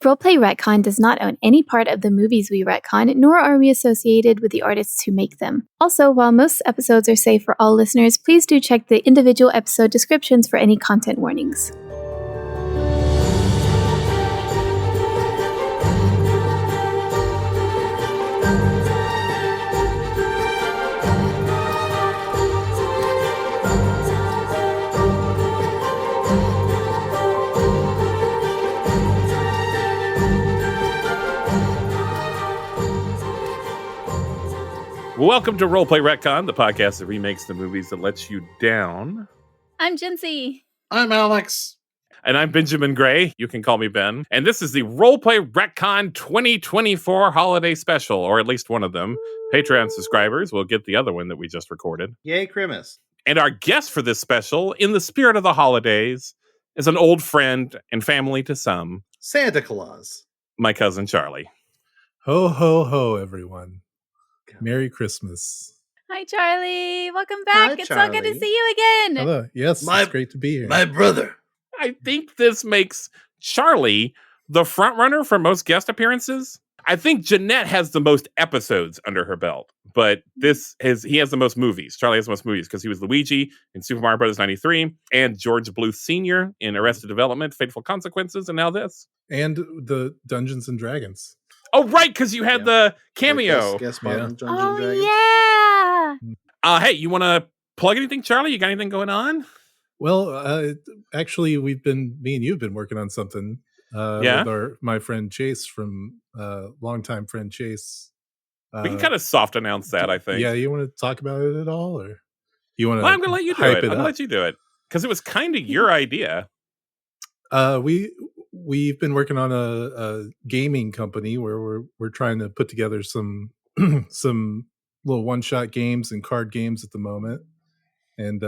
Roleplay Retcon does not own any part of the movies we retcon, nor are we associated with the artists who make them. Also, while most episodes are safe for all listeners, please do check the individual episode descriptions for any content warnings. Welcome to Roleplay Retcon, the podcast that remakes the movies that lets you down. I'm Jinsey. I'm Alex. And I'm Benjamin Gray. You can call me Ben. And this is the Roleplay Retcon 2024 holiday special, or at least one of them. Patreon subscribers will get the other one that we just recorded. Yay, Christmas. And our guest for this special, in the spirit of the holidays, is an old friend and family to some. Santa Claus. My cousin Charlie. Ho, ho, ho, everyone. Merry Christmas. Hi, Charlie. Welcome back. Hi, It's so good to Charlie. see you again. Hello. Yes, it's great to be here. My brother. I think this makes Charlie the front runner for most guest appearances. I think Jeanette has the most episodes under her belt, but he has the most movies. Charlie has the most movies because he was Luigi in Super Mario Bros. 93 and George Bluth Sr. in Arrested Development, Fateful Consequences, and now this. And the Dungeons and Dragons. Oh, right, because you had the cameo. Guess Yeah. Dungeons and Dragons. yeah. Hey, you want to plug anything, Charlie? You got anything going on? Well, actually, me and you've been working on something with my friend Chase from longtime friend Chase. We can kind of soft announce that, I think. Yeah, you want to talk about it at all? Or you want to? Well, I'm going to let you do it. I'm going to let you do it because it was kind of your idea. We've been working on a gaming company where we're trying to put together some some little one-shot games and card games at the moment. And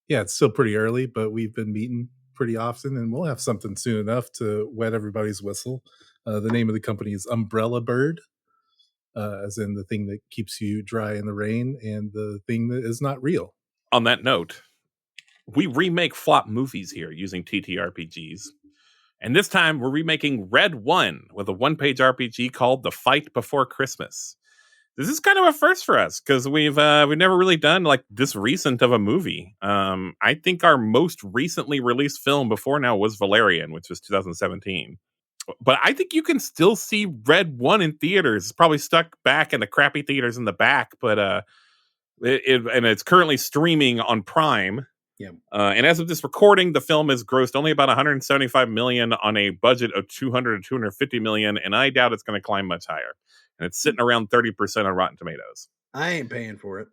it's still pretty early, but we've been meeting pretty often, and we'll have something soon enough to wet everybody's whistle. The name of the company is Umbrella Bird, as in the thing that keeps you dry in the rain and the thing that is not real. On that note, we remake flop movies here using TTRPGs. And this time we're remaking Red 1 with a one-page RPG called The Fight Before Christmas. This is kind of a first for us because we've never really done like this recent of a movie. I think our most recently released film before now was Valerian, which was 2017. But I think you can still see Red 1 in theaters. It's probably stuck back in the crappy theaters in the back, but it's currently streaming on Prime. Yeah. And as of this recording, the film has grossed only about 175 million on a budget of 200 to 250 million, and I doubt it's going to climb much higher. And it's sitting around 30% on Rotten Tomatoes. I ain't paying for it.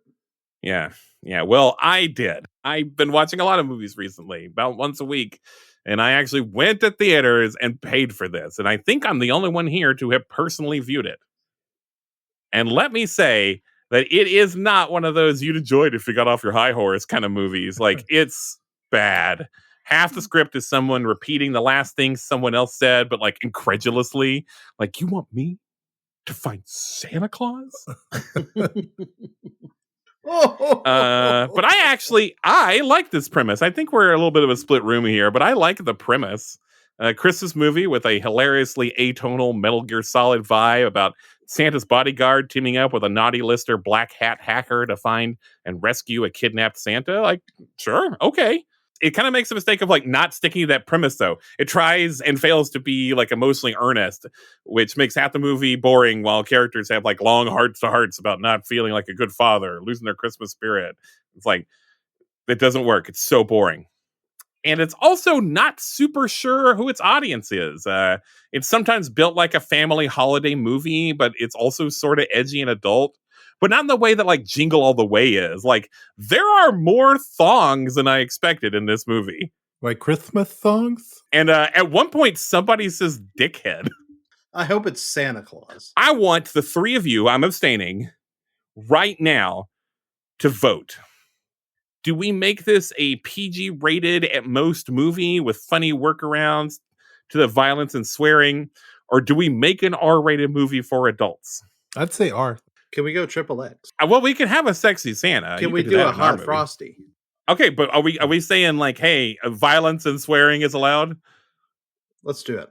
Yeah. Well, I did. I've been watching a lot of movies recently, about once a week, and I actually went to theaters and paid for this. And I think I'm the only one here to have personally viewed it. And let me say that it is not one of those you'd enjoyed if you got off your high horse kind of movies. Like, it's bad. Half the script is someone repeating the last thing someone else said, but like incredulously. Like, you want me to find Santa Claus? But I like this premise. I think we're a little bit of a split room here, but I like the premise. Christmas movie with a hilariously atonal Metal Gear Solid vibe about Santa's bodyguard teaming up with a naughty lister black hat hacker to find and rescue a kidnapped Santa. Like, sure, okay. It kind of makes a mistake of like not sticking to that premise, though. It tries and fails to be like emotionally earnest, which makes half the movie boring while characters have like long hearts to hearts about not feeling like a good father, losing their Christmas spirit. It's like, it doesn't work. It's so boring. And it's also not super sure who its audience is. It's sometimes built like a family holiday movie, but it's also sort of edgy and adult. But not in the way that like Jingle All the Way is. Like, there are more thongs than I expected in this movie. Like Christmas songs? And at one point, somebody says dickhead. I hope it's Santa Claus. I want the three of you, I'm abstaining, right now to vote. Do we make this a PG rated at most movie with funny workarounds to the violence and swearing? Or do we make an R-rated movie for adults? I'd say R. Can we go triple X? Well, we can have a sexy Santa. Can we do a hot Frosty? Okay, but are we saying like, hey, violence and swearing is allowed? Let's do it.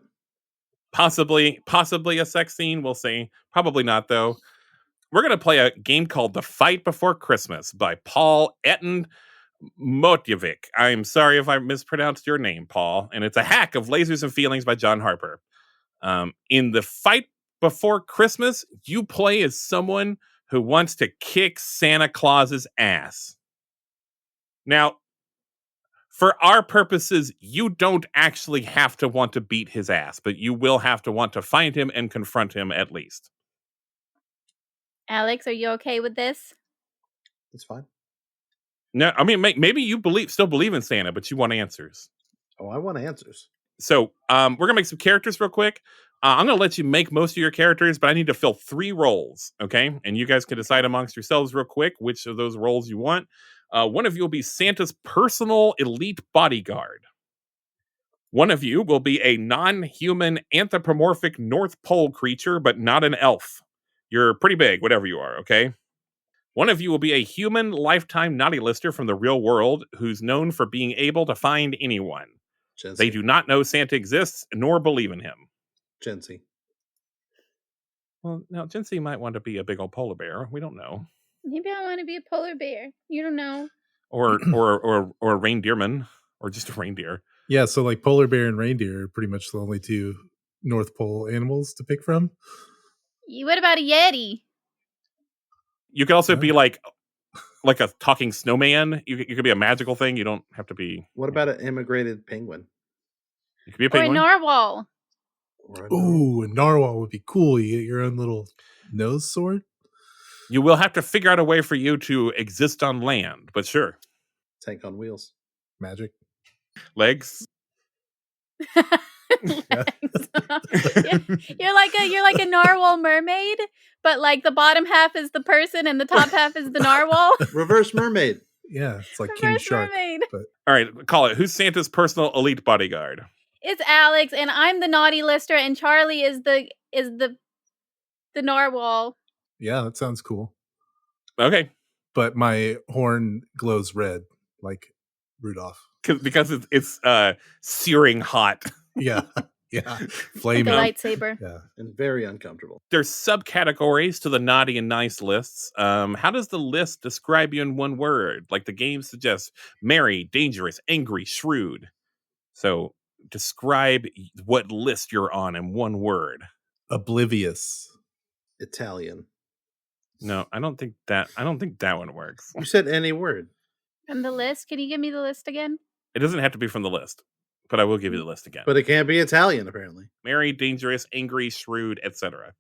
Possibly a sex scene. We'll see. Probably not, though. We're going to play a game called The Fight Before Christmas by Paul Etten Motjevic. I'm sorry if I mispronounced your name, Paul. And it's a hack of Lasers and Feelings by John Harper. In The Fight Before Christmas, you play as someone who wants to kick Santa Claus's ass. Now, for our purposes, you don't actually have to want to beat his ass, but you will have to want to find him and confront him at least. Alex, are you okay with this? It's fine. No, I mean, maybe you still believe in Santa, but you want answers. Oh, I want answers. So we're going to make some characters real quick. I'm going to let you make most of your characters, but I need to fill 3 roles, okay? And you guys can decide amongst yourselves real quick which of those roles you want. One of you will be Santa's personal elite bodyguard. One of you will be a non-human anthropomorphic North Pole creature, but not an elf. You're pretty big, whatever you are, okay? One of you will be a human lifetime naughty lister from the real world who's known for being able to find anyone. Jency. They do not know Santa exists, nor believe in him. Jency. Well, now, Jency might want to be a big old polar bear. We don't know. Maybe I want to be a polar bear. You don't know. Or a reindeerman, or just a reindeer. Yeah, so like polar bear and reindeer are pretty much the only 2 North Pole animals to pick from. What about a Yeti? You could also be like a talking snowman. You could be a magical thing. You don't have to be. What about an immigrated penguin? You could be a Or a penguin. narwhal. Ooh, a narwhal would be cool. You get your own little nose sword. You will have to figure out a way for you to exist on land, but sure. Tank on wheels. Magic. Legs. You're like a narwhal mermaid, but like the bottom half is the person and the top half is the narwhal. Reverse mermaid. Yeah, it's like Reverse King Shark. mermaid. But All right, call it. Who's Santa's personal elite bodyguard? It's Alex, and I'm the naughty lister, and Charlie is the narwhal. yeah, that sounds cool. Okay. But my horn glows red, like Rudolph. Because it's searing hot. Yeah, yeah. Like Flaming. a lightsaber. Yeah. And very uncomfortable. There's subcategories to the naughty and nice lists. How does the list describe you in one word? Like the game suggests, merry, dangerous, angry, shrewd. So describe what list you're on in one word. Oblivious. Italian. No, I don't think that one works. You said any word. And the list? Can you give me the list again? It doesn't have to be from the list, but I will give you the list again. But it can't be Italian, apparently. Merry, dangerous, angry, shrewd, etc.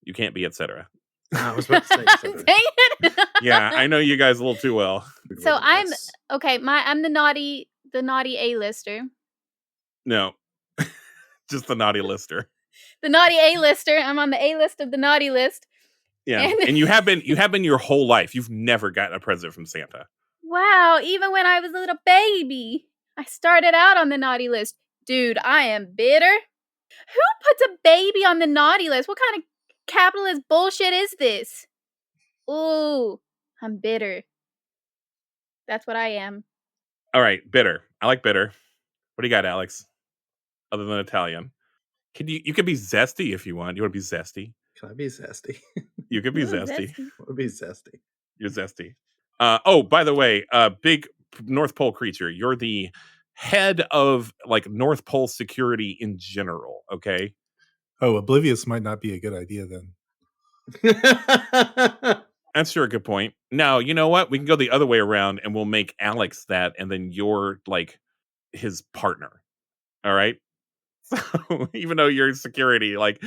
You can't be etc. I was about to say Dang it! Yeah, I know you guys a little too well. So I'm okay. I'm the naughty A-lister. No, just the naughty lister. The naughty A-lister. I'm on the A-list of the naughty list. Yeah, and you have been your whole life. You've never gotten a present from Santa. Wow, even when I was a little baby, I started out on the naughty list. Dude, I am bitter. Who puts a baby on the naughty list? What kind of capitalist bullshit is this? Ooh, I'm bitter. That's what I am. All right, bitter. I like bitter. What do you got, Alex? Other than Italian, you could be zesty if you want. You want to be zesty? Can I be zesty? You could be Ooh, zesty. I want to be zesty. You're zesty. Oh, by the way, big North Pole creature. You're the head of like North Pole security in general. Okay. Oh, oblivious might not be a good idea then. That's sure a good point. No, you know what? We can go the other way around and we'll make Alex that, and then you're like his partner. All right. So even though you're security, like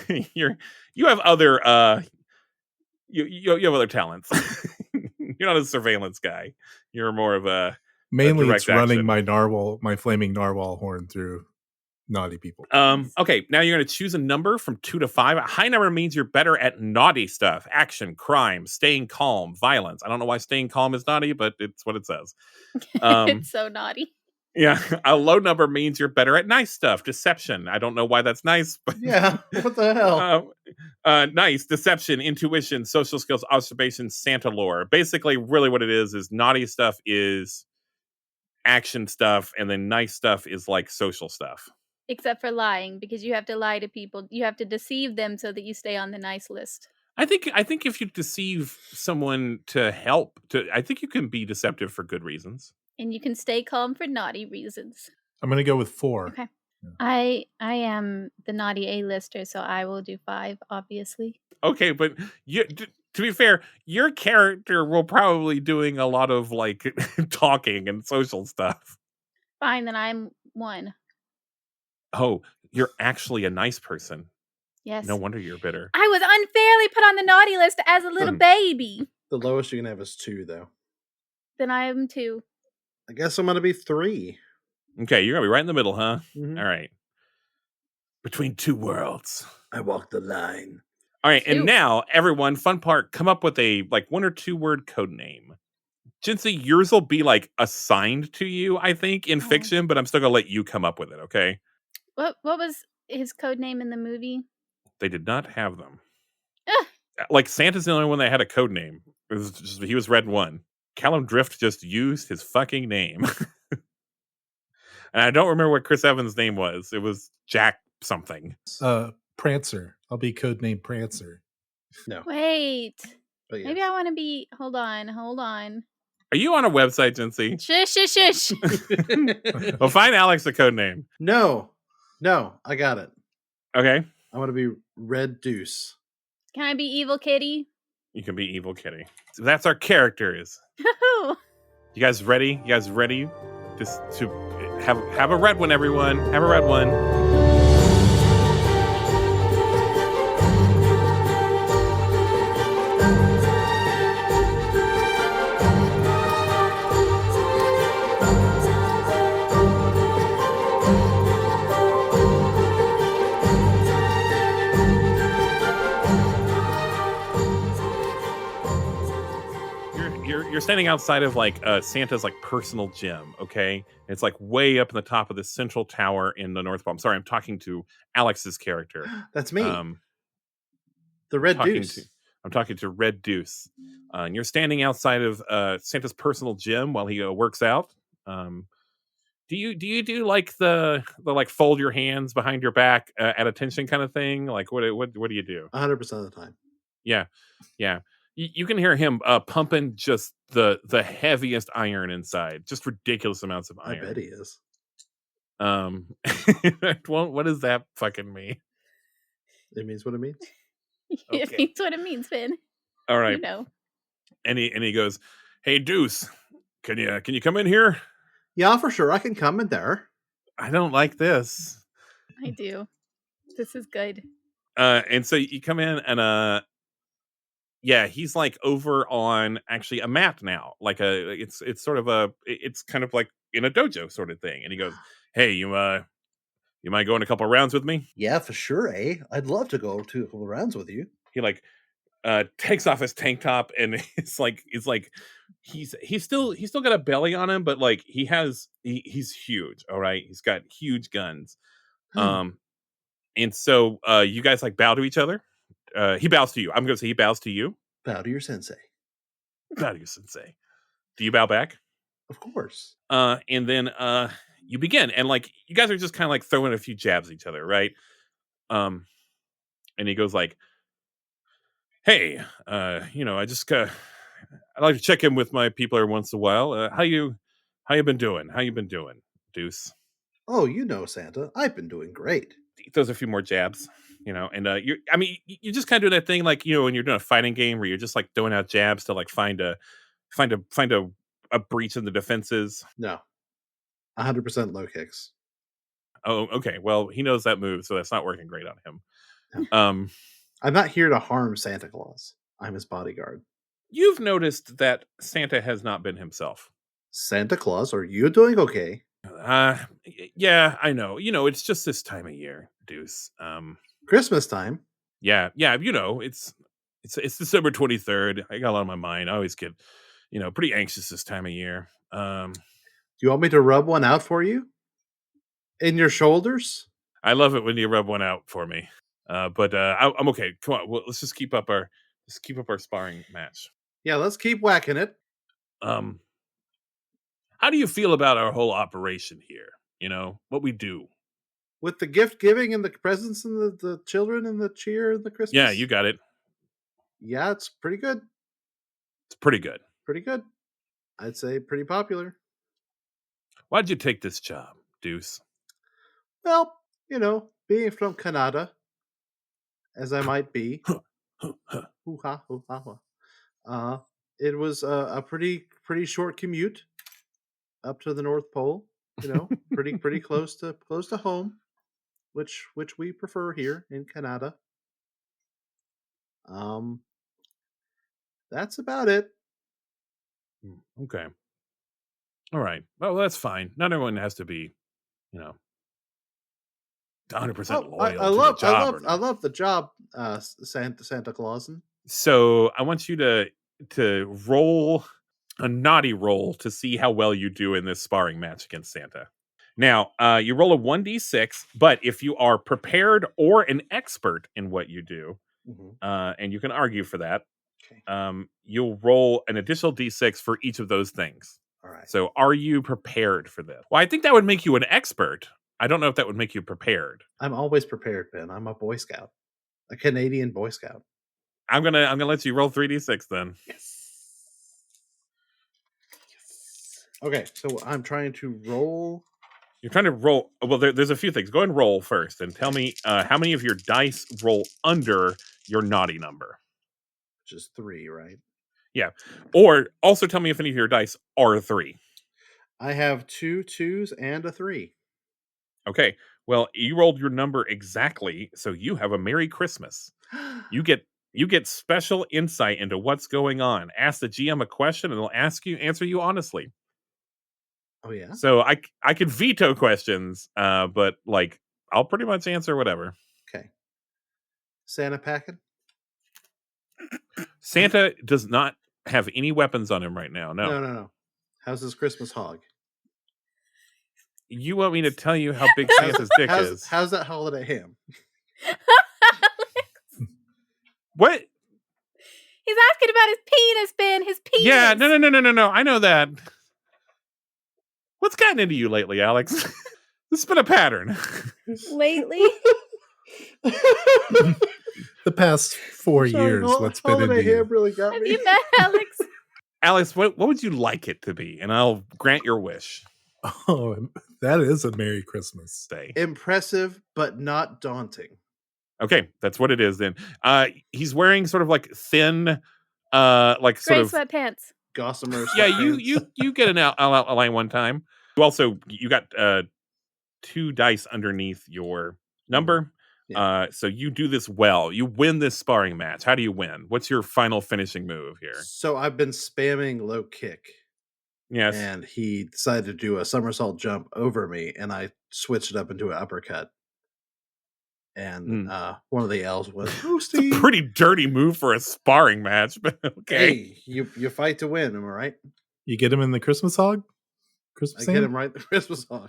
you have other you have other talents. You're not a surveillance guy. You're more of a Mainly it's running action. my flaming narwhal horn through naughty people. Okay, now you're going to choose a number from 2 to 5. A high number means you're better at naughty stuff, action, crime, staying calm, violence. I don't know why staying calm is naughty, but it's what it says. It's so naughty. Yeah, a low number means you're better at nice stuff, deception. I don't know why that's nice, but Yeah, what the hell? nice, deception, intuition, social skills, observation, Santa lore. Basically, really what it is naughty stuff is action stuff, and then nice stuff is like social stuff. Except for lying, because you have to lie to people. You have to deceive them so that you stay on the nice list. I think if you deceive someone I think you can be deceptive for good reasons. And you can stay calm for naughty reasons. I'm going to go with 4. Okay. Yeah. I am the naughty A-lister, so I will do 5, obviously. Okay, but to be fair, your character will probably doing a lot of like talking and social stuff. Fine, then I'm 1. Oh, you're actually a nice person. Yes. No wonder you're bitter. I was unfairly put on the naughty list as a little baby. The lowest you can have is 2, though. Then I am 2. I guess I'm gonna be 3. Okay, you're gonna be right in the middle, huh? Mhm. All right. Between two worlds. I walk the line. All right, 2. and now everyone, fun part, come up with a like 1 or 2 word code name. Jinsey, yours will be like assigned to you, I think, in fiction, but I'm still gonna let you come up with it, okay? What was his code name in the movie? They did not have them. Ugh. Like Santa's the only one that had a code name. He was Red One. Callum Drift just used his fucking name. And I don't remember what Chris Evans' name was. It was Jack something. Prancer. I'll be codenamed Prancer. No. Wait. But Maybe I want to be... Hold on. Are you on a website, Jinsey? Shush. Well, find Alex a code name. No, I got it. Okay. I want to be Red Deuce. Can I be Evil Kitty? You can be Evil Kitty. So that's our characters. You guys ready? Just to have a red one, everyone. Have a red one. You're standing outside of like Santa's like personal gym, okay? It's like way up in the top of this central tower in the North Pole. I'm sorry, I'm talking to Alex's character. That's me. The Red Deuce. I'm talking to Red Deuce. And you're standing outside of Santa's personal gym while he works out. Do you do like the like fold your hands behind your back at attention kind of thing? Like what do you do? 100% of the time. Yeah. You can hear him pumping just the heaviest iron inside, just ridiculous amounts of iron. I bet he is. Well, what does that fucking mean? It means what it means. It means what it means, Finn. All right. You know. And he goes, "Hey, Deuce, can you come in here?" Yeah, for sure. I can come in there. I don't like this. I do. This is good. And so you come in and yeah, he's like over on actually a mat now. Like it's sort of it's kind of like in a dojo sort of thing. And he goes, "Hey, you mind going a couple of rounds with me?" Yeah, for sure, eh? I'd love to go to a couple of rounds with you. He like takes off his tank top and he's still got a belly on him, but like he's huge, all right? He's got huge guns. And so you guys like bow to each other. He bows to you. I'm gonna say he bows to you. Bow to your sensei. Bow to your sensei. Do you bow back? Of course. And then you begin, and like you guys are just kind of like throwing a few jabs at each other, right? And he goes like, "Hey, I just I like to check in with my people every once in a while. How you been doing? How you been doing, Deuce?" Oh, you know, Santa, I've been doing great. He throws a few more jabs, and you just kind of do that thing like when you're doing a fighting game where you're just like throwing out jabs to like find a breach in the defenses. No, 100% low kicks. Oh, okay. Well, he knows that move, so that's not working great on him. No. I'm not here to harm Santa Claus. I'm his bodyguard. You've noticed that Santa has not been himself. Santa Claus, are you doing okay? Yeah, I know. It's just this time of year, Deuce. Christmas time. Yeah. It's December 23rd. I got a lot on my mind. I always get, pretty anxious this time of year. Do you want me to rub one out for you? In your shoulders? I love it when you rub one out for me. But I'm okay. Come on, let's just keep up our sparring match. Yeah, let's keep whacking it. How do you feel about our whole operation here? What we do? with the gift giving and the presents and the children and the cheer and the Christmas. Yeah, you got it. Yeah, it's pretty good. It's pretty good. Pretty good. I'd say pretty popular. Why'd you take this job, Deuce? Well, being from Canada, as I might be, hoo-ha, hoo-ha, it was a pretty short commute up to the North Pole. Pretty close to home, which we prefer here in Canada. That's about it. Okay. All right. Well, that's fine. Not everyone has to be, 100% loyal to the job. I love the job, Santa Claus. So I want you to roll a naughty roll to see how well you do in this sparring match against Santa. Now, you roll a 1d6, but if you are prepared or an expert in what you do, and you can argue for that, you'll roll an additional d6 for each of those things. All right. So are you prepared for this? Well, I think that would make you an expert. I don't know if that would make you prepared. I'm always prepared, Ben. I'm a Boy Scout. A Canadian Boy Scout. I'm gonna let you roll 3d6 then. Yes. Okay, so I'm trying to roll. You're trying to roll. Well, there's a few things. Go ahead and roll first, and tell me how many of your dice roll under your naughty number. Which is 3, right? Yeah. Or also tell me if any of your dice are 3. I have 2 2s and a 3. Okay. Well, you rolled your number exactly, so you have a Merry Christmas. You get special insight into what's going on. Ask the GM a question, and they'll answer you honestly. Oh yeah. So I could veto questions, but I'll pretty much answer whatever. Okay. Santa packing? Santa does not have any weapons on him right now. No. How's his Christmas hog? You want me to tell you how big Santa's dick is? How's that holiday ham? What? He's asking about his penis, Ben. His penis. Yeah, no. I know that. What's gotten into you lately, Alex? This has been a pattern. Lately? The past 4 years, what's been into you? Really got Have me. you met Alex? Alex, what would you like it to be? And I'll grant your wish. Oh, that is a Merry Christmas. Day. Impressive, but not daunting. Okay, that's what it is then. He's wearing sort of thin, Gray sweatpants. Gossamer sweatpants. Yeah, you get an outline one time. You got 2 dice underneath your number. Yeah. So you do this well. You win this sparring match. How do you win? What's your final finishing move here? So I've been spamming low kick. Yes. And he decided to do a somersault jump over me, and I switched it up into an uppercut. And one of the L's went, it's a pretty dirty move for a sparring match, but okay. Hey, you fight to win, am I right? You get him in the Christmas hog? I get him right the Christmas hog.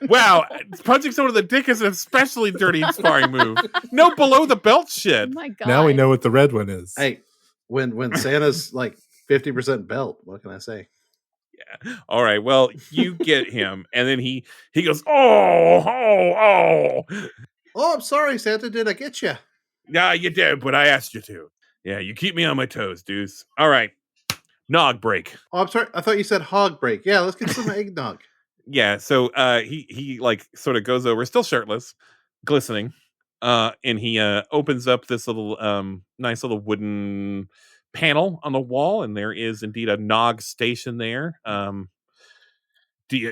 Wow, punching someone in the dick is an especially dirty sparring move. No below the belt shit. Oh my god. Now we know what the red one is. Hey, when Santa's 50% belt, what can I say? Yeah. All right. Well, you get him, and then he goes, oh. Oh, I'm sorry, Santa. Did I get you? Yeah, you did, but I asked you to. Yeah, you keep me on my toes, Deuce. All right. Nog break. Oh, I'm sorry. I thought you said hog break. Yeah, let's get some eggnog. Yeah, so he sort of goes over, still shirtless, glistening, and he opens up this little nice little wooden panel on the wall, and there is indeed a Nog station there. Do you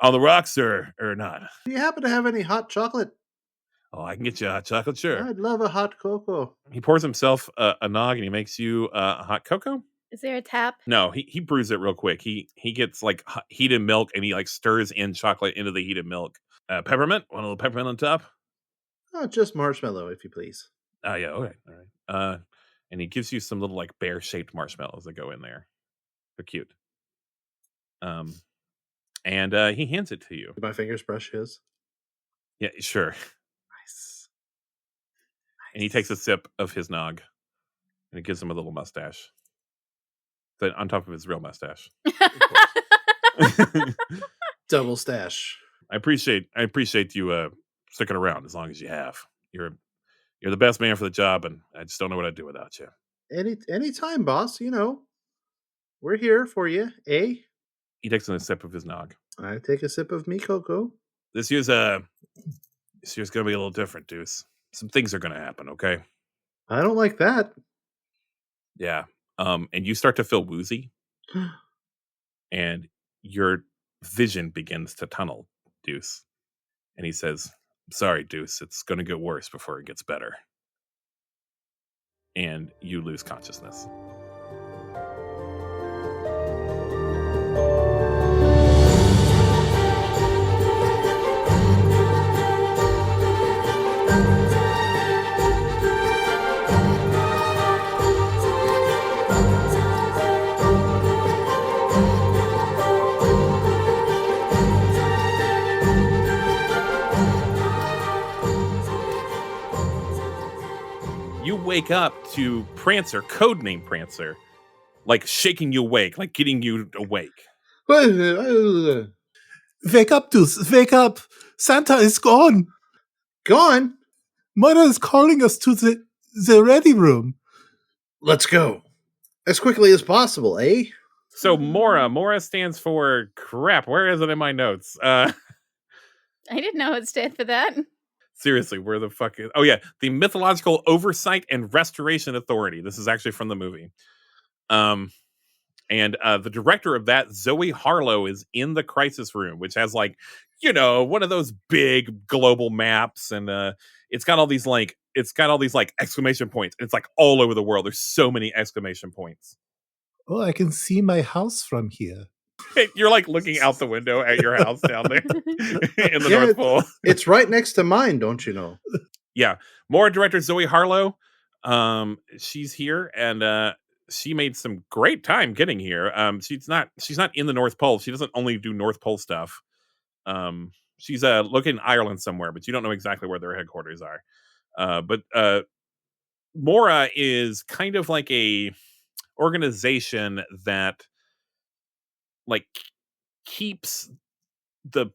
on the rocks or not? Do you happen to have any hot chocolate? Oh, I can get you a hot chocolate, sure. I'd love a hot cocoa. He pours himself a Nog, and he makes you a hot cocoa. Is there a tap? No, he brews it real quick. He gets heated milk, and he stirs in chocolate into the heated milk. Peppermint, one little peppermint on top. Oh, just marshmallow, if you please. Oh yeah, okay, all right. And he gives you some little bear shaped marshmallows that go in there. They're cute. And he hands it to you. Do my fingers brush his? Yeah, sure. Nice. And he takes a sip of his Nog, and it gives him a little mustache. But on top of his real mustache. Double stash. I appreciate you sticking around as long as you have. You're the best man for the job, and I just don't know what I'd do without you. Anytime, boss. We're here for you. Eh? He takes a sip of his nog. I take a sip of me cocoa. This year's gonna be a little different, Deuce. Some things are gonna happen, okay? I don't like that. Yeah. And you start to feel woozy, and your vision begins to tunnel, Deuce. And he says, "Sorry, Deuce, it's gonna get worse before it gets better." And you lose consciousness. You wake up to Prancer, codename Prancer, like shaking you awake, like getting you awake. Gone? Wake up, Deuce. Wake up. Santa is gone. Moira is calling us to the ready room. Let's go. As quickly as possible, eh? So Mora stands for crap. Where is it in my notes? I didn't know it stood for that. Seriously, where the fuck is... Oh, yeah. The Mythological Oversight and Restoration Authority. This is actually from the movie. And the director of that, Zoe Harlow, is in the crisis room, which has one of those big global maps, and it's got all these exclamation points. It's like all over the world. There's so many exclamation points. Oh, I can see my house from here. You're like looking out the window at your house down there in the North Pole. It's right next to mine, don't you know? Yeah. More director Zoe Harlow. She's here, and she made some great time getting here. She's not in the North Pole. She doesn't only do North Pole stuff. She's located in Ireland somewhere, but you don't know exactly where their headquarters are. But Mora is kind of like a organization that keeps the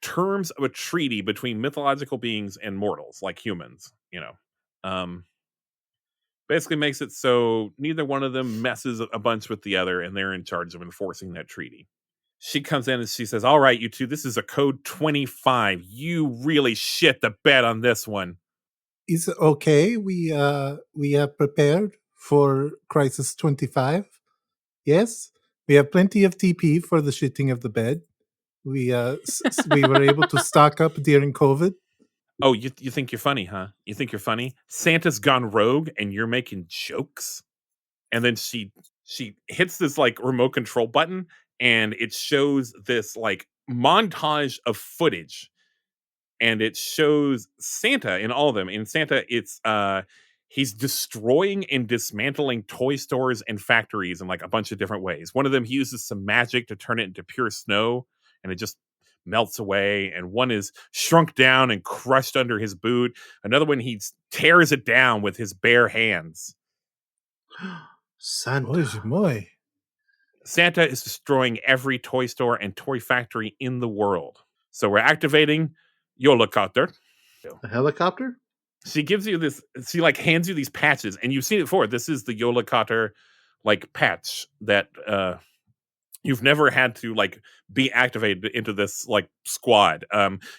terms of a treaty between mythological beings and mortals, like humans, basically makes it so neither one of them messes a bunch with the other, and they're in charge of enforcing that treaty. She comes in and she says, "All right, you two, this is a code 25. You really shit the bed on this one." Is it okay? We have prepared for Crisis 25. Yes, we have plenty of TP for the shitting of the bed. We were able to stock up during COVID. Oh, you think you're funny, huh? You think you're funny? Santa's gone rogue, and you're making jokes. And then she hits this remote control button, and it shows this montage of footage, and it shows Santa in all of them. In Santa, it's he's destroying and dismantling toy stores and factories in a bunch of different ways. One of them, he uses some magic to turn it into pure snow, and it just melts away. And one is shrunk down and crushed under his boot. Another one, he tears it down with his bare hands. Santa. Santa is destroying every toy store and toy factory in the world. So we're activating YULECAT. A helicopter? She gives you this, she hands you these patches, and you've seen it before. This is the YULECAT patch that you've never had to be activated into this squad.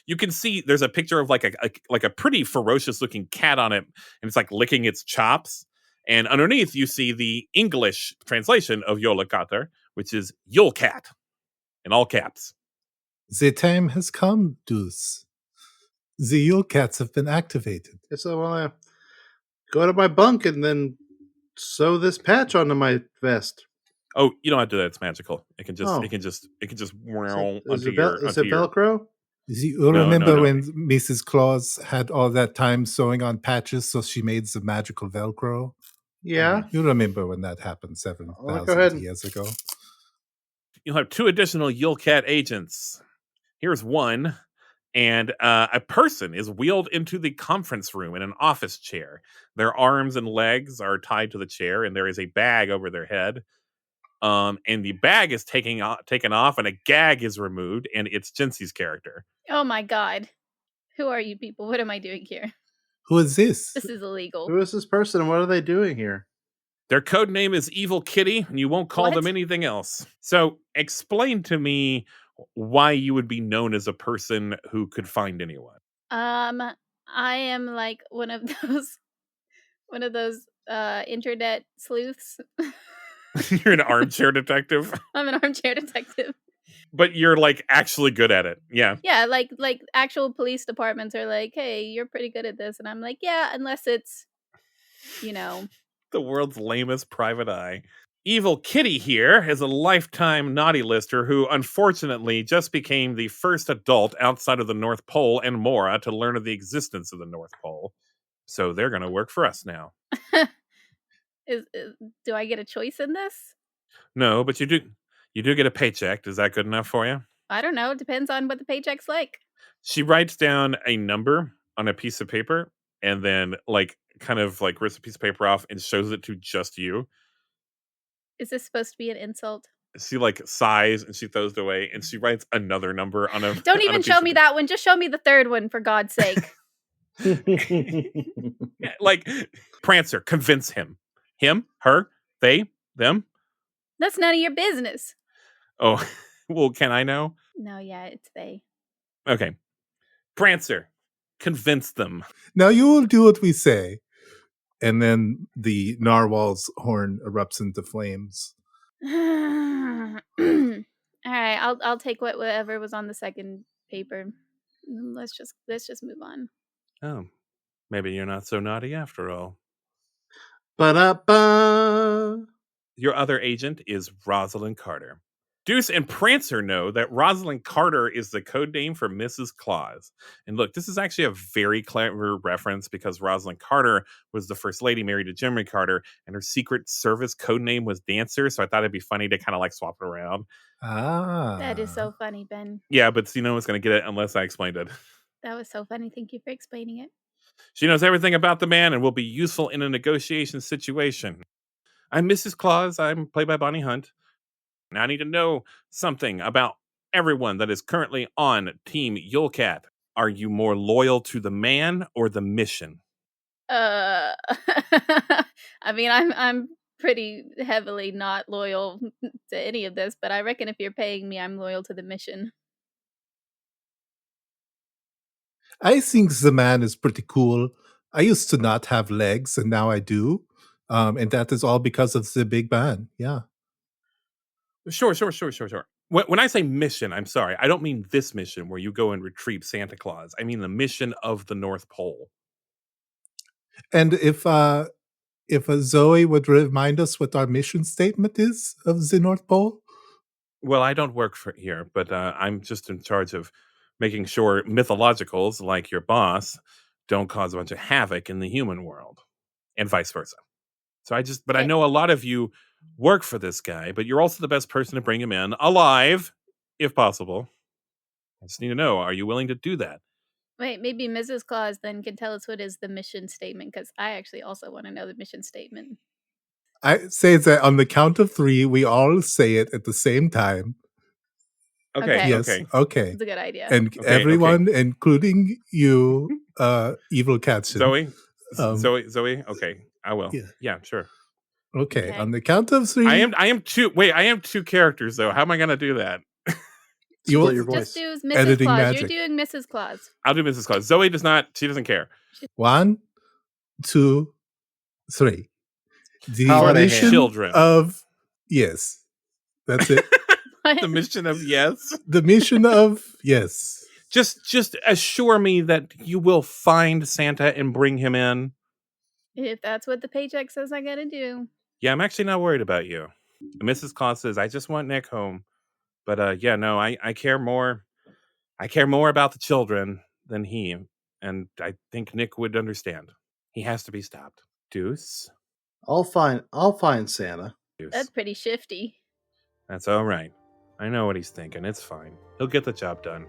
You can see there's a picture of a pretty ferocious looking cat on it, and it's licking its chops. And underneath, you see the English translation of YULECAT, which is YULECAT, in all caps. The time has come, Deuce. The YULECATs have been activated. So I go to my bunk and then sew this patch onto my vest. Oh, you don't have to do that. It's magical. It can just Is it onto Velcro? You remember when Mrs. Claus had all that time sewing on patches, so she made the magical Velcro? Yeah. You remember when that happened 7,000 years ago? You'll have 2 additional YULECAT agents. Here's one. And a person is wheeled into the conference room in an office chair. Their arms and legs are tied to the chair, and there is a bag over their head. And the bag is taken off, and a gag is removed, and it's Jinxie's character. Oh my god. Who are you people? What am I doing here? Who is this? This is illegal. Who is this person and what are they doing here? Their code name is Evil Kitty, and you won't call What? them anything else. So explain to me why you would be known as a person who could find anyone. I am like one of those internet sleuths. You're an armchair detective, I'm an armchair detective. but you're like actually good at it. Yeah. Yeah, like actual police departments are like, hey, you're pretty good at this, and I'm like, yeah, unless it's, The world's lamest private eye. Evil Kitty here is a lifetime naughty lister who unfortunately just became the first adult outside of the North Pole and Mora to learn of the existence of the North Pole. So they're going to work for us now. Do I get a choice in this? No, but you do get a paycheck. Is that good enough for you? I don't know. It depends on what the paycheck's like. She writes down a number on a piece of paper and then kind of rips a piece of paper off and shows it to just you. Is this supposed to be an insult? She sighs and she throws it away and she writes another number on a. Don't even show me that one. Just show me the third one, for God's sake. Prancer, convince him. Him, her, they, them. That's none of your business. Oh, well, can I know? No, yeah, it's they. Okay. Prancer, convince them. Now you will do what we say. And then the narwhal's horn erupts into flames. All right, I'll take whatever was on the second paper. Let's just move on. Oh, maybe you're not so naughty after all. Ba-da-ba. Your other agent is Rosalind Carter. Deuce and Prancer know that Rosalind Carter is the code name for Mrs. Claus. And look, this is actually a very clever reference because Rosalind Carter was the first lady married to Jimmy Carter, and her Secret Service code name was Dancer. So I thought it'd be funny to kind of swap it around. Ah. That is so funny, Ben. Yeah, but no one's going to get it unless I explained it. That was so funny. Thank you for explaining it. She knows everything about the man and will be useful in a negotiation situation. I'm Mrs. Claus. I'm played by Bonnie Hunt. Now I need to know something about everyone that is currently on Team YULECAT. Are you more loyal to the man or the mission? I mean, I'm pretty heavily not loyal to any of this, but I reckon if you're paying me, I'm loyal to the mission. I think the man is pretty cool. I used to not have legs, and now I do. And that is all because of the big man. Yeah. Sure. When I say mission, I'm sorry. I don't mean this mission where you go and retrieve Santa Claus. I mean the mission of the North Pole. And if Zoe would remind us what our mission statement is of the North Pole? Well, I don't work for here, but I'm just in charge of making sure mythologicals like your boss don't cause a bunch of havoc in the human world and vice versa. So I know a lot of you work for this guy, but you're also the best person to bring him in alive, if possible. I just need to know, are you willing to do that? Wait, maybe Mrs. Claus then can tell us what is the mission statement, because I actually also want to know the mission statement. I say that on the count of 3, we all say it at the same time. Okay. Yes. Okay. It's a good idea. And everyone, including you, Evil Catson. Zoe. Okay, I will. Yeah, sure. Okay. On the count of 3. I am two characters though. How am I gonna do that? You will your voice. Just do Mrs. Editing Claus. magic. You're doing Mrs. Claus. I'll do Mrs. Claus. Zoe does not. She doesn't care. 1, 2, 3. The Holiday mission children. of yes. That's it. The mission of yes. The mission of yes. Just assure me that you will find Santa and bring him in. If that's what the paycheck says I gotta do. Yeah, I'm actually not worried about you. Mrs. Claus says, I just want Nick home. But I care more. I care more about the children than he. And I think Nick would understand. He has to be stopped. Deuce? I'll find Santa. Deuce. That's pretty shifty. That's all right. I know what he's thinking. It's fine. He'll get the job done.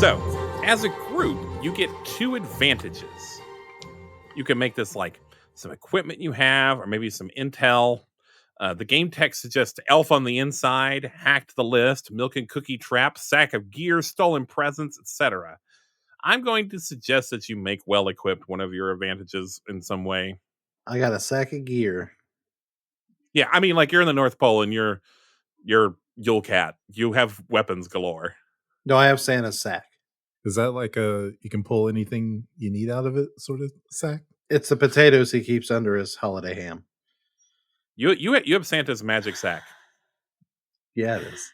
So, as a group, you get 2 advantages. You can make this like some equipment you have, or maybe some intel. The game text suggests elf on the inside, hacked the list, milk and cookie trap, sack of gear, stolen presents, etc. I'm going to suggest that you make well equipped one of your advantages in some way. I got a sack of gear. Yeah, I mean, like you're in the North Pole and you're YULECAT. You have weapons galore. No, I have Santa's sack. Is that like a you can pull anything you need out of it sort of sack? It's the potatoes he keeps under his holiday ham. You have Santa's magic sack. Yeah, it is.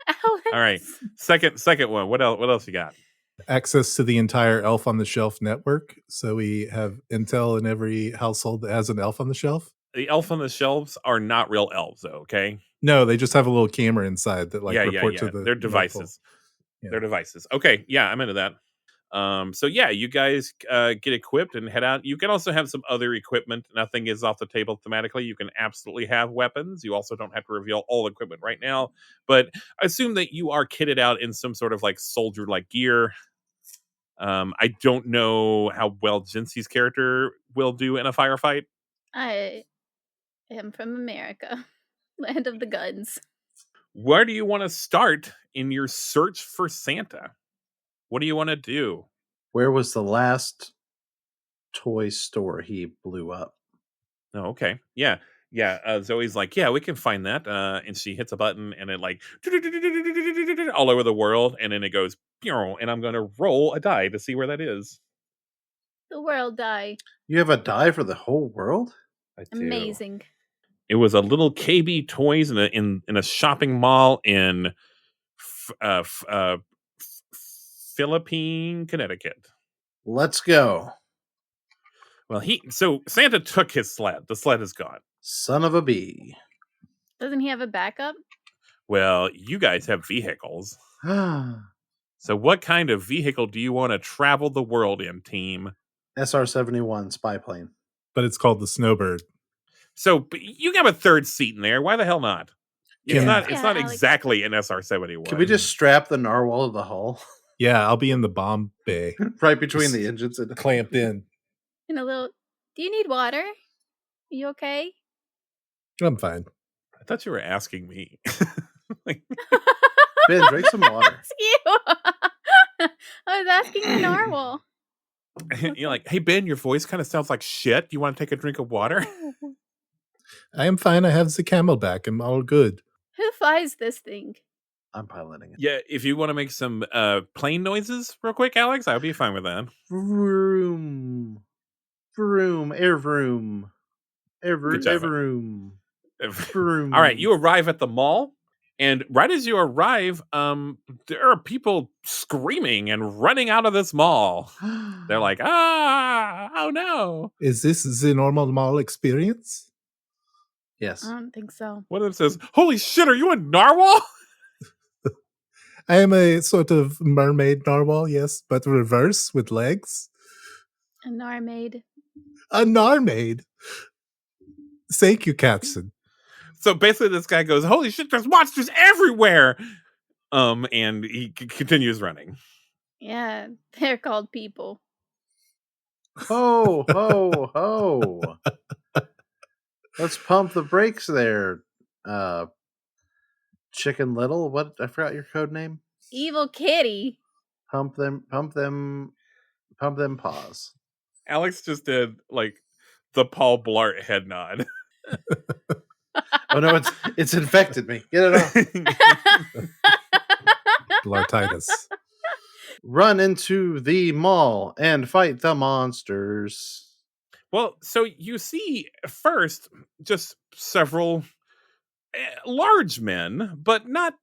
Alex. All right, second one. What else you got? Access to the entire Elf on the Shelf network. So we have intel in every household that has an elf on the shelf. The elf on the shelves are not real elves, though. Okay. No, they just have a little camera inside that report to the They're devices. Yeah. They're devices. Okay, yeah, I'm into that. So yeah, you guys get equipped and head out. You can also have some other equipment. Nothing is off the table thematically. You can absolutely have weapons. You also don't have to reveal all equipment right now, but assume that you are kitted out in some sort of like soldier-like gear. I don't know how well Jinxie's character will do in a firefight. I am from America, land of the guns. Where do you want to start in your search for Santa? What do you want to do? Where was the last toy store he blew up? Oh, okay. Yeah. Zoe's like, yeah, we can find that. And she hits a button and it like all over the world. And then it goes, and I'm going to roll a die to see where that is. The world die. You have a die for the whole world? I do. Amazing. It was a little KB Toys in a shopping mall in Philippine, Connecticut. Let's go. Well, so Santa took his sled. The sled is gone. Son of a bee. Doesn't he have a backup? Well, you guys have vehicles. So what kind of vehicle do you want to travel the world in, team? SR-71 spy plane. But it's called the Snowbird. So but you have a third seat in there. Why the hell not? It's not Alex. exactly an SR-71. Can we just strap the narwhal to the hull? Yeah, I'll be in the bomb bay. Right between the engines and clamped in. In a little. Do you need water? Are you okay? I'm fine. I thought you were asking me. Ben, drink some water. Ask you. I was asking the narwhal. You're like, hey Ben, your voice kind of sounds like shit. Do you want to take a drink of water? I am fine. I have the camelback. I'm all good. Who flies this thing? I'm piloting it. Yeah, if you want to make some plane noises real quick, Alex, I would be fine with that. Vroom. Vroom. Air vroom. Air Good job, vroom. Vroom. All right, you arrive at the mall, and right as you arrive, there are people screaming and running out of this mall. They're like, oh no. Is this the normal mall experience? Yes. I don't think so. One of them says, holy shit, are you a narwhal? I am a sort of mermaid narwhal, yes, but reverse with legs. A narmaid. A narmaid. Thank you, Captain. So basically this guy goes, holy shit, there's monsters everywhere. And he continues running. Yeah, they're called people. Ho, ho, ho. Let's pump the brakes there. Chicken Little. What? I forgot your code name. Evil Kitty. Pump them paws. Alex just did like the Paul Blart head nod. Oh no, it's infected me. Get it off. Blartitis. Run into the mall and fight the monsters. Well, so you see first just several large men, but not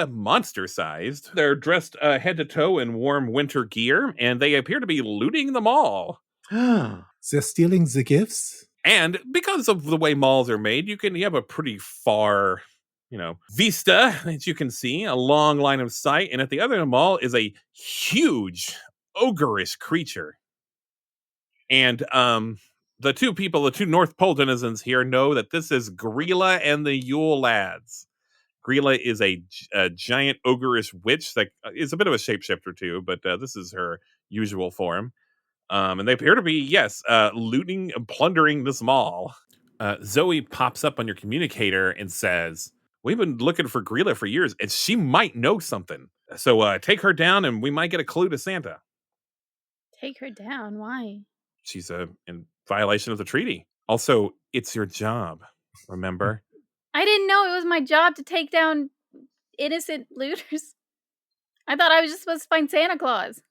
monster-sized. They're dressed head to toe in warm winter gear, and they appear to be looting the mall. They're stealing the gifts? And because of the way malls are made, you have a pretty far, vista that you can see, a long line of sight. And at the other end of the mall is a huge ogreish creature. And the two North Pole denizens here know that this is Grilla and the Yule lads. Grilla is a giant ogreish witch that is a bit of a shapeshifter too, but this is her usual form. And they appear to be, looting and plundering this mall. Zoe pops up on your communicator and says, "We've been looking for Grilla for years, and she might know something. So take her down, and we might get a clue to Santa." Take her down? Why? She's in violation of the treaty. Also, it's your job, remember? I didn't know it was my job to take down innocent looters. I thought I was just supposed to find Santa Claus.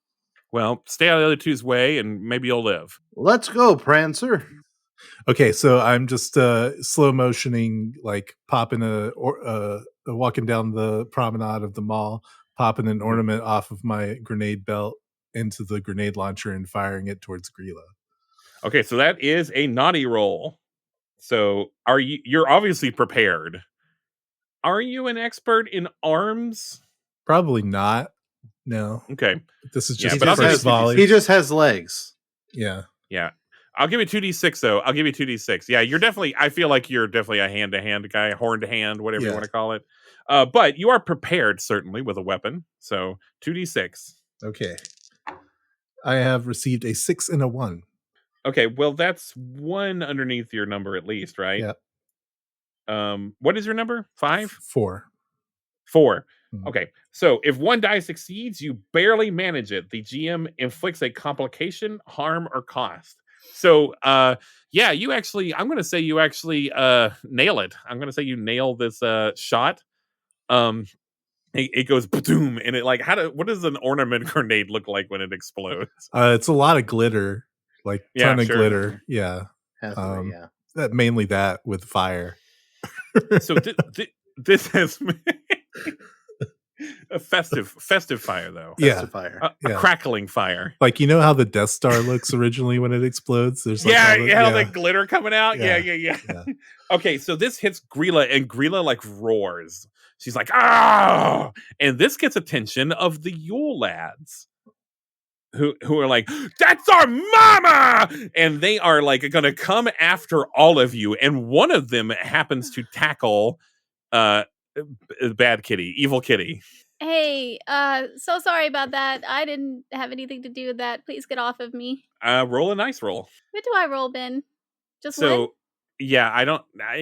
Well, stay out of the other two's way, and maybe you'll live. Let's go, Prancer. Okay, so I'm just slow motioning, like popping walking down the promenade of the mall, popping an ornament off of my grenade belt into the grenade launcher and firing it towards Grilla. Okay, so that is a naughty roll. So you're obviously prepared. Are you an expert in arms? Probably not. No. Okay. This is Yeah, just but the I'll first give you volley. He just has legs. Yeah. Yeah. I'll give you 2d6 though. I'll give you 2d6. Yeah, I feel like you're definitely a hand-to-hand guy, horn-to-hand, whatever you want to call it. But you are prepared, certainly, with a weapon. So 2d6. Okay. I have received a 6 and a 1. Okay, well, that's one underneath your number at least, right? Yeah. What is your number? 5? 4. 4. Mhm. Okay, so if one die succeeds, you barely manage it. The GM inflicts a complication, harm, or cost. So, you actually, I'm going to say you actually nail it. I'm going to say you nail this shot. It goes boom, and it what does an ornament grenade look like when it explodes? It's a lot of glitter, like ton of glitter. Yeah. Mainly that with fire. So this has a festive fire though. Festive fire. A crackling fire. Like, you know how the Death Star looks originally when it explodes? There's like all the glitter coming out. Yeah. Okay, so this hits Grilla, and Grilla like roars. She's like, "Ah!" And this gets attention of the Yule lads. Who are like, "That's our mama!" And they are like gonna come after all of you. And one of them happens to tackle bad kitty, evil kitty. Hey, so sorry about that. I didn't have anything to do with that. Please get off of me. Roll a nice roll. What do I roll, Ben? Just one? Yeah,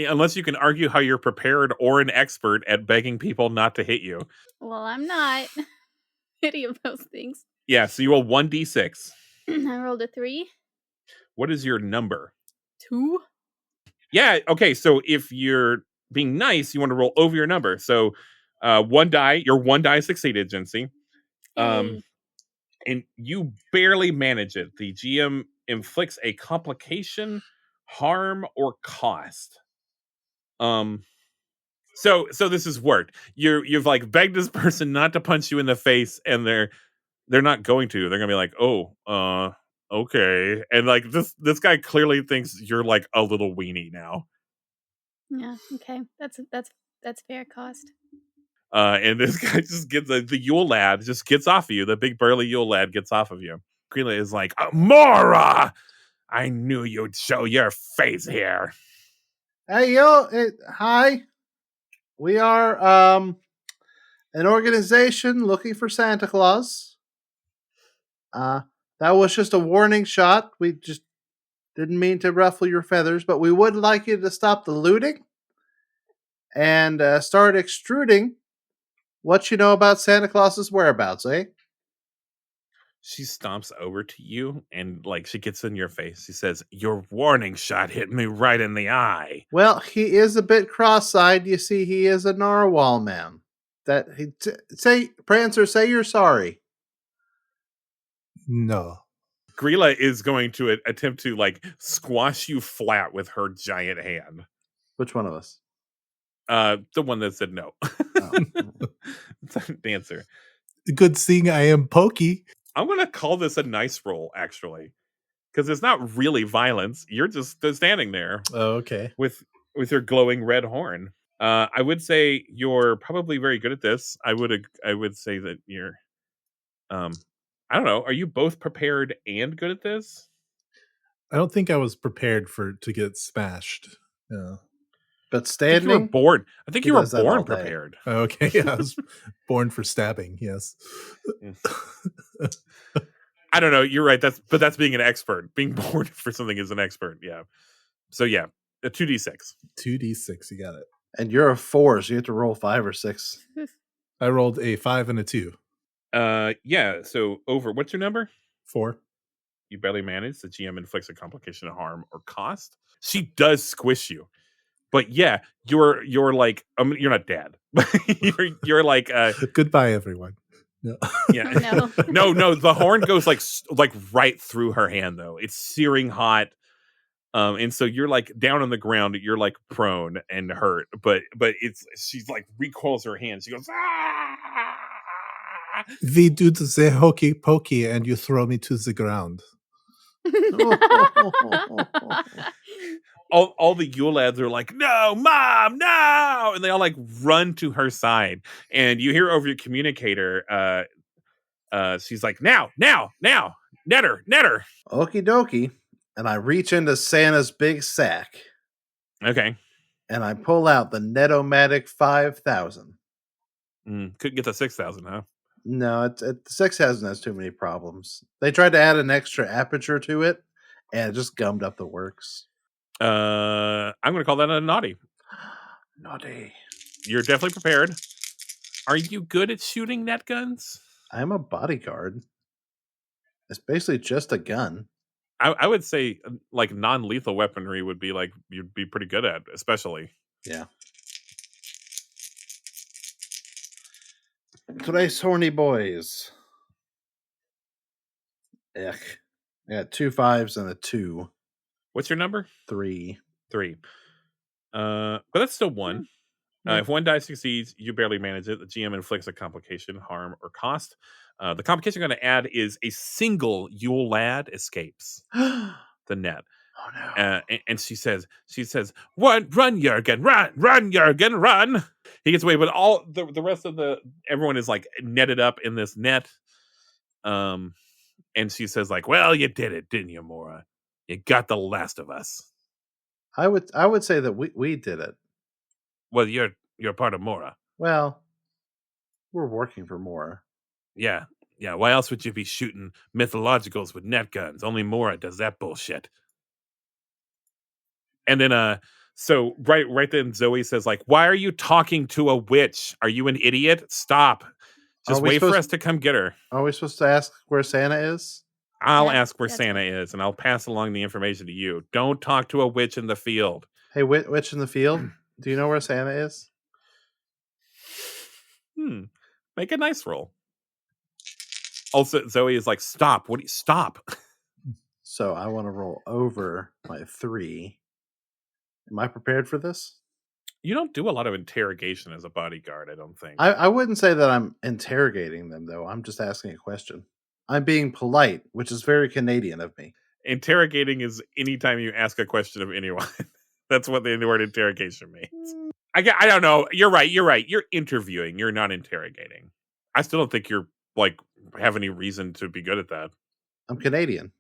unless you can argue how you're prepared or an expert at begging people not to hit you. Well, I'm not any of those things. Yeah, so you roll 1d6. I rolled a 3. What is your number? 2. Yeah, okay, so if you're being nice, you want to roll over your number. So your one die succeeded, Jency. And you barely manage it. The GM inflicts a complication, harm, or cost. So this has worked. You've like begged this person not to punch you in the face, and they're not going to. They're gonna be like, "Oh, okay." And like this guy clearly thinks you're like a little weenie now. Yeah, okay. That's fair cost. And this guy just gets the Yule lad just gets off of you. The big burly Yule lad gets off of you. Grilla is like, "Mora! I knew you'd show your face here." Hey, hi. We are an organization looking for Santa Claus. That was just a warning shot. We just didn't mean to ruffle your feathers, but we would like you to stop the looting and start extruding what you know about Santa Claus's whereabouts, eh? She stomps over to you and like she gets in your face. She says, "Your warning shot hit me right in the eye." Well, he is a bit cross-eyed. You see, he is a narwhal man. Prancer, say you're sorry. No. Grilla is going to attempt to like squash you flat with her giant hand. Which one of us? The one that said no. Oh. Dancer. Good seeing I am pokey. I'm going to call this a nice roll, actually, because it's not really violence. You're just standing there. Oh, okay. With your glowing red horn. I would say you're probably very good at this. I would say that you're, I don't know. Are you both prepared and good at this? I don't think I was prepared to get smashed. Yeah. But I think you were standing, born. I think He you were does that all born day. prepared. Okay, yeah, I was born for stabbing. Yes. I don't know. You're right. That's being an expert. Being born for something is an expert. Yeah. So yeah, a 2d6. 2d6. You got it. and you're a 4, so you have to roll 5 or 6. I rolled a 5 and a 2. Yeah. So over. What's your number? 4. You barely manage. The GM inflicts a complication, harm, or cost. She does squish you, but yeah, you're like you're not dead. you're like Goodbye, everyone. No. yeah. Oh, no. The horn goes like right through her hand though. It's searing hot. And so you're like down on the ground, you're like prone and hurt, but she's like recoils her hand. She goes, ah! We do the hokey pokey and you throw me to the ground. All the Yule lads are like, no, mom, no, and they all like run to her side, and you hear over your communicator, she's like, now, netter. Okie dokie. And I reach into Santa's big sack Okay, and I pull out the Netomatic 5000. couldn't get the 6,000, huh? No, the 6000 has too many problems. They tried to add an extra aperture to it, and it just gummed up the works. I'm gonna call that a naughty. Naughty. You're definitely prepared. Are you good at shooting net guns? I'm a bodyguard. It's basically just a gun. I would say like non-lethal weaponry would be like you'd be pretty good at, especially. Yeah. Tres horny boys. Ugh. I got 2 5s and a 2. What's your number? 3. 3. But that's still 1. Yeah. If one die succeeds, you barely manage it. The GM inflicts a complication, harm, or cost. The complication I'm going to add is a single Yule lad escapes the net. Oh no! And she says, run, Jurgen, run, Jurgen, run. He gets away, but all the rest of everyone is like netted up in this net. And she says, like, well, you did it, didn't you, Mora? You got the last of us. I would say that we did it. Well, you're part of Mora. Well, we're working for Mora. Yeah. Why else would you be shooting mythologicals with net guns? Only Mora does that bullshit. And then, so right then, Zoe says, like, why are you talking to a witch? Are you an idiot? Stop. Just wait for us to come get her. Are we supposed to ask where Santa is? I'll ask where Santa is, and I'll pass along the information to you. Don't talk to a witch in the field. Hey, witch in the field, do you know where Santa is? Make a nice roll. Also, Zoe is like, stop. Stop? So I want to roll over my 3. Am I prepared for this? You don't do a lot of interrogation as a bodyguard, I don't think. I wouldn't say that I'm interrogating them, though. I'm just asking a question. I'm being polite, which is very Canadian of me. Interrogating is anytime you ask a question of anyone. That's what the word interrogation means. I don't know. You're right. You're interviewing. You're not interrogating. I still don't think you're like have any reason to be good at that. I'm Canadian.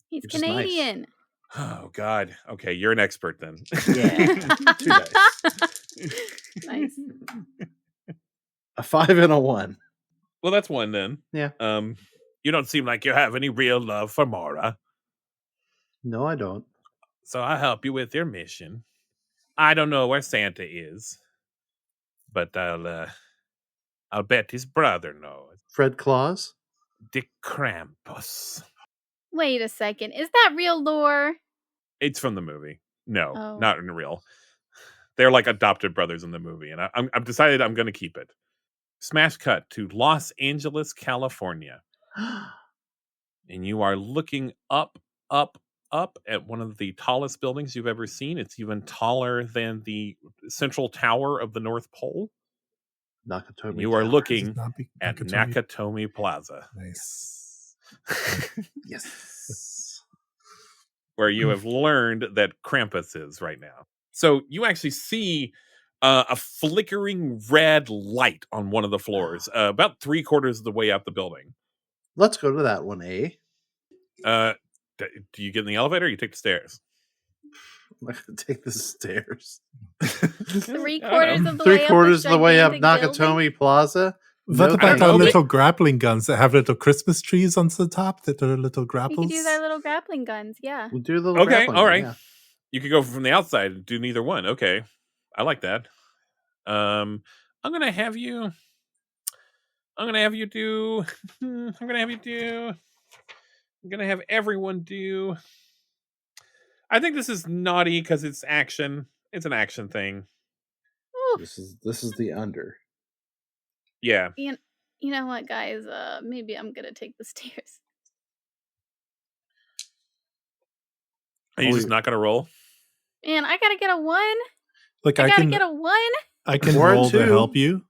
He's Canadian. Nice. Oh God. Okay, you're an expert then. Yeah. 2 dice. Nice. A 5 and a 1. Well, that's 1 then. Yeah. You don't seem like you have any real love for Mora. No, I don't. So I'll help you with your mission. I don't know where Santa is, but I'll bet his brother knows. Fred Claus? Dick Krampus. Wait a second. Is that real lore? It's from the movie. No, Oh. not in real. They're like adopted brothers in the movie, and I'm decided I'm going to keep it. Smash cut to Los Angeles, California. And you are looking up at one of the tallest buildings you've ever seen. It's even taller than the central tower of the North Pole. Nakatomi. You are looking at Nakatomi? Nakatomi Plaza. Nice. Yes. Where you have learned that Krampus is right now. So you actually see a flickering red light on one of the floors, about 3/4 of the way up the building. Let's go to that one, eh? Do you get in the elevator or you take the stairs? I'm not gonna take the stairs. 3/4 of the Three way up quarters this of the way up gigantic building? Nakatomi Plaza. What No, about know, our maybe- little grappling guns that have little Christmas trees on the top that are little We grapples? could use our little grappling guns, yeah. we'll do the little Okay, grappling all gun, right. yeah. You could go from the outside and do neither one. Okay, I like that. I'm gonna have you. I'm gonna have you do. I'm gonna have you do. I'm gonna have everyone do. I think this is naughty because it's action. It's an action thing. Ooh, This is the under. Yeah. you know what, guys? Maybe I'm gonna take the stairs. Are you just not gonna roll? Man, I gotta get a 1. Like I I gotta can, get a 1. I can Or a roll to 2. help you.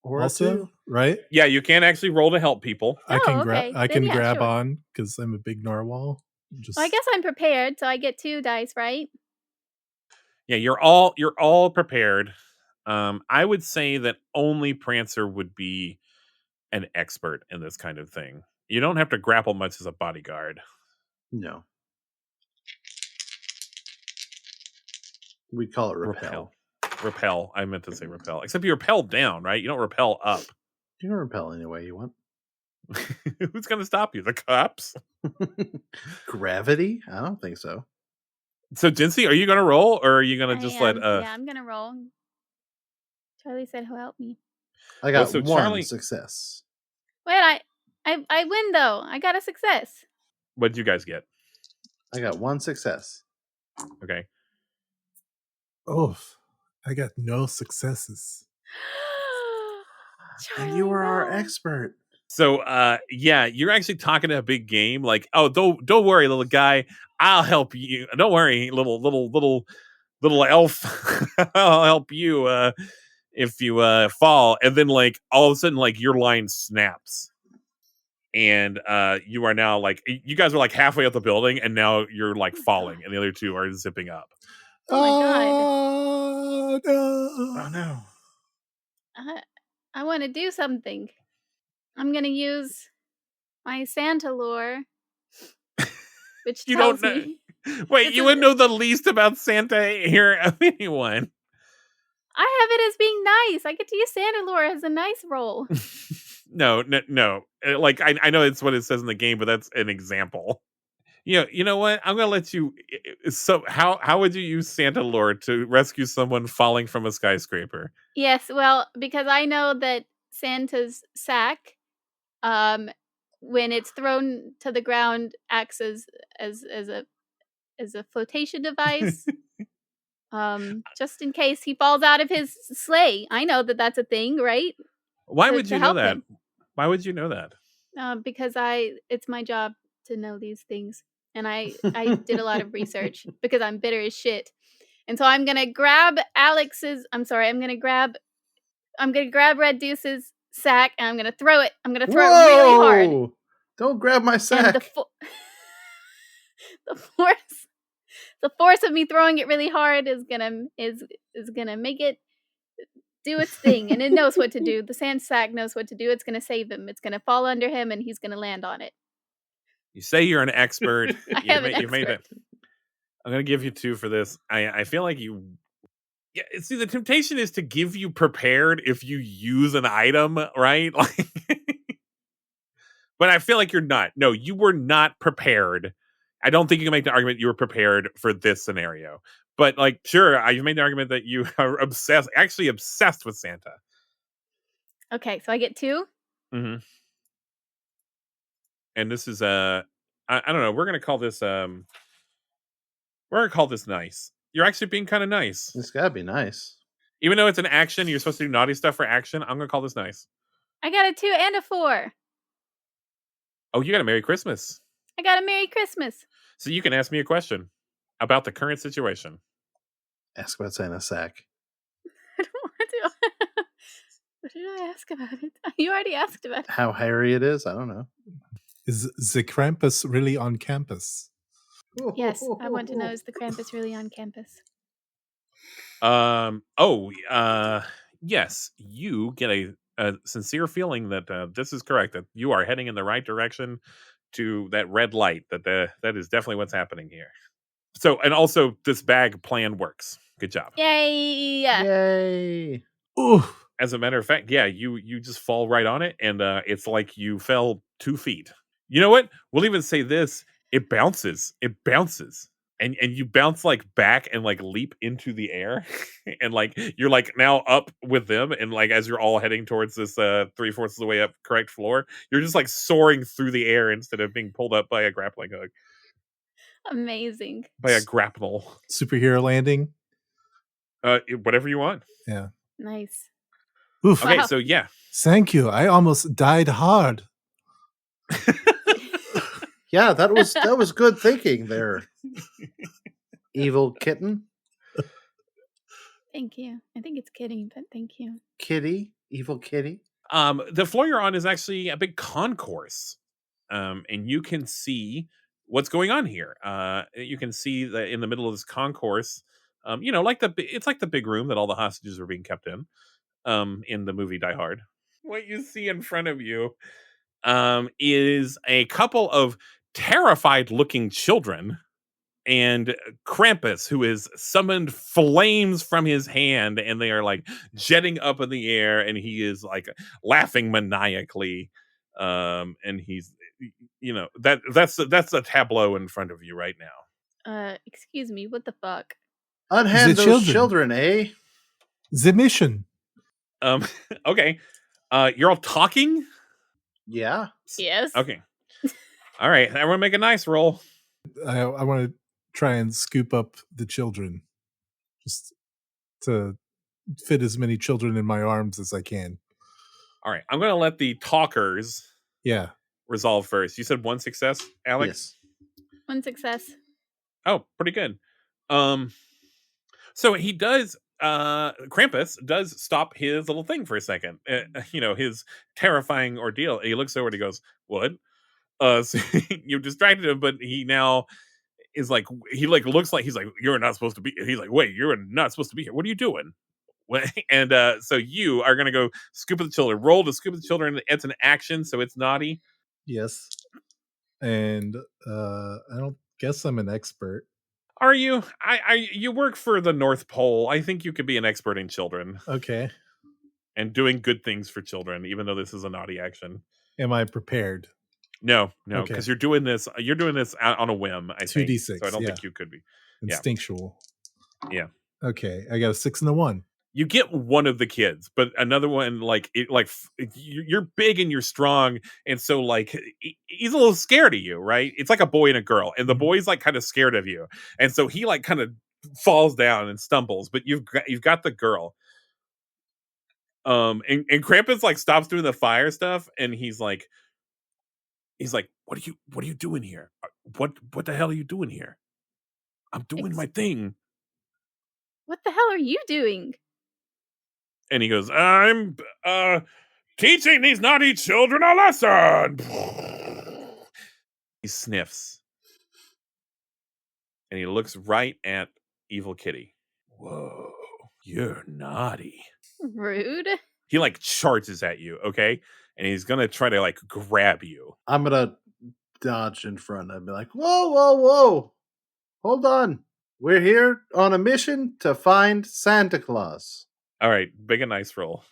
Or Also, two. right? Yeah, you can actually roll to help people. I can Oh, grab. okay. I Then can yeah, grab sure. on because I'm a big narwhal. Just Well, I guess I'm prepared, so I get 2 dice, right? Yeah, you're all prepared. I would say that only Prancer would be an expert in this kind of thing. You don't have to grapple much as a bodyguard. No. We call it repel. Repel. I meant to say repel. Except you repel down, right? You don't repel up. You can repel any way you want. Who's going to stop you? The cops? Gravity? I don't think so. So, Jinsey, are you going to roll, or are you going I to just am. let? Yeah, I'm gonna roll. Charlie said he'll help me. I got so one Charlie- success. Wait, I win though. I got a success. What did you guys get? I got one success. Okay. oh, I got no successes. And you were our no. expert. So, yeah, you're actually talking a big game. Like, oh, don't worry, little guy. I'll help you. Don't worry, little elf. I'll help you if you fall. And then, like, all of a sudden, like, your line snaps, and you are now like, you guys are like halfway up the building, and now you're like falling, and the other two are zipping up. Oh my Oh, no. Oh no. I want to do something. I'm gonna use my Santa lore, which You tells don't know. me Wait, It's you a- wouldn't know the least about Santa here of anyone. I have it as being nice. I get to use Santa lore as a nice role. No. Like I know it's what it says in the game, but that's an example. You know what? I'm gonna let you. So how would you use Santa lore to rescue someone falling from a skyscraper? Yes, well, because I know that Santa's sack, when it's thrown to the ground, acts as a flotation device. Just in case he falls out of his sleigh. I know that that's a thing, right? Why To- would to you know help that? him. Why would you know that? Because it's my job to know these things, and I did a lot of research because I'm bitter as shit, and so I'm gonna grab I'm gonna grab Red Deuce's sack, and I'm gonna throw it. I'm gonna throw it really hard. Whoa! Don't grab my And sack. the force of me throwing it really hard is gonna make it do its thing, and it knows what to do. The sand sack knows what to do. It's gonna save him. It's gonna fall under him, and he's gonna land on it. You say you're an expert. I am an You made it. expert. I'm gonna give you 2 for this. I feel like you. Yeah, see, the temptation is to give you prepared if you use an item, right? Like, but I feel like you're not. No, you were not prepared. I don't think you can make the argument you were prepared for this scenario. But like, sure, you've made the argument that you are obsessed with Santa. Okay, so I get 2. Mm-hmm. And this is I don't know. We're gonna call this nice. You're actually being kind of nice, It's gotta be nice. even though it's an action. You're supposed to do naughty stuff for action. I'm gonna call this nice. I got a 2 and a 4. Oh, you got a Merry Christmas. I got a Merry Christmas. So you can ask me a question about the current situation. Ask about Santa's sack. I don't want to. What did I ask about it? You already asked about it. How hairy it is? I don't know. Is the Krampus really on campus? Yes, I want to know, is the Krampus really on campus? Yes, you get a sincere feeling that this is correct, that you are heading in the right direction to that red light, that is definitely what's happening here. So, and also this bag plan works. Good job. Yay! Yay! Ooh. As a matter of fact, yeah, you just fall right on it, and it's like you fell 2 feet. You know what? We'll even say this: it bounces, and you bounce like back and like leap into the air, and like you're like now up with them, and like as you're all heading towards this 3/4 of the way up correct floor, you're just like soaring through the air instead of being pulled up by a grappling hook, Amazing. by a grapnel. Superhero landing. Whatever you want. Yeah. Nice. Oof. Okay, Wow. so yeah. Thank you. I almost died hard. Yeah, that was good thinking there. Evil kitten, Thank you. I think it's kidding, but thank you. kitty, evil kitty. The floor you're on is actually a big concourse, and you can see what's going on here. You can see that in the middle of this concourse, like it's like the big room that all the hostages are being kept in the movie Die Hard. What you see in front of you, is a couple of terrified-looking children. And Krampus, who is summoned flames from his hand, and they are like jetting up in the air, and he is like laughing maniacally. And he's, that's a tableau in front of you right now. Excuse me, what the fuck? Unhand The those children. children, eh? The mission. Okay. You're all talking? Yeah. Yes. Okay. All right. Everyone make a nice roll. I want to try and scoop up the children, just to fit as many children in my arms as I can. All right. I'm going to let the talkers Yeah. resolve first. You said 1 success, Alex? Yes. 1 success. Oh, pretty good. So he does. Krampus does stop his little thing for a second. His terrifying ordeal. He looks over and he goes, "What?" So you distracted him, but he now is like, he like looks like he's like, "You're not supposed to be." He's like, "Wait, you're not supposed to be here. What are you doing?" And so you are gonna go scoop of the children. Roll to scoop of the children. It's an action, so it's naughty. Yes. And I don't guess I'm an expert. Are you? You work for the North Pole. I think you could be an expert in children Okay. and doing good things for children, even though this is a naughty action. Am I prepared? No, Okay. because you're doing this on a whim. I think 2d6, so. I don't yeah. think you could be. Instinctual. Yeah. Okay. I got a 6 and a 1. You get one of the kids, but another one, you're big and you're strong, and so like he's a little scared of you, right? It's like a boy and a girl, and the boy's like kind of scared of you, and so he like kind of falls down and stumbles, but you've got the girl. And Krampus like stops doing the fire stuff, and he's like, what are you doing here? What the hell are you doing here? I'm doing my thing. What the hell are you doing? And he goes, I'm teaching these naughty children a lesson. He sniffs. And he looks right at Evil Kitty. Whoa, you're naughty. Rude. He like charges at you, okay? And he's gonna try to like grab you. I'm gonna dodge in front. I'd be like, whoa, whoa, whoa. Hold on. We're here on a mission to find Santa Claus. All right, big and nice roll.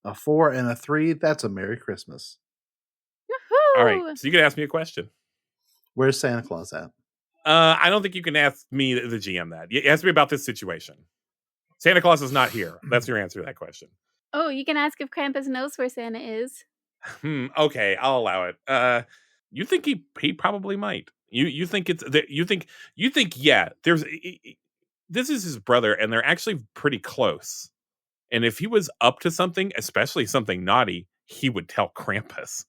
A 4 and a 3. That's a Merry Christmas. Woohoo! All right, so you can ask me a question. Where's Santa Claus at? I don't think you can ask me, the GM, that. You ask me about this situation. Santa Claus is not here. That's your answer to that question. Oh, you can ask if Krampus knows where Santa is. Okay, I'll allow it. You think he probably might. You think it's you think yeah. This is his brother, and they're actually pretty close. And if he was up to something, especially something naughty, he would tell Krampus.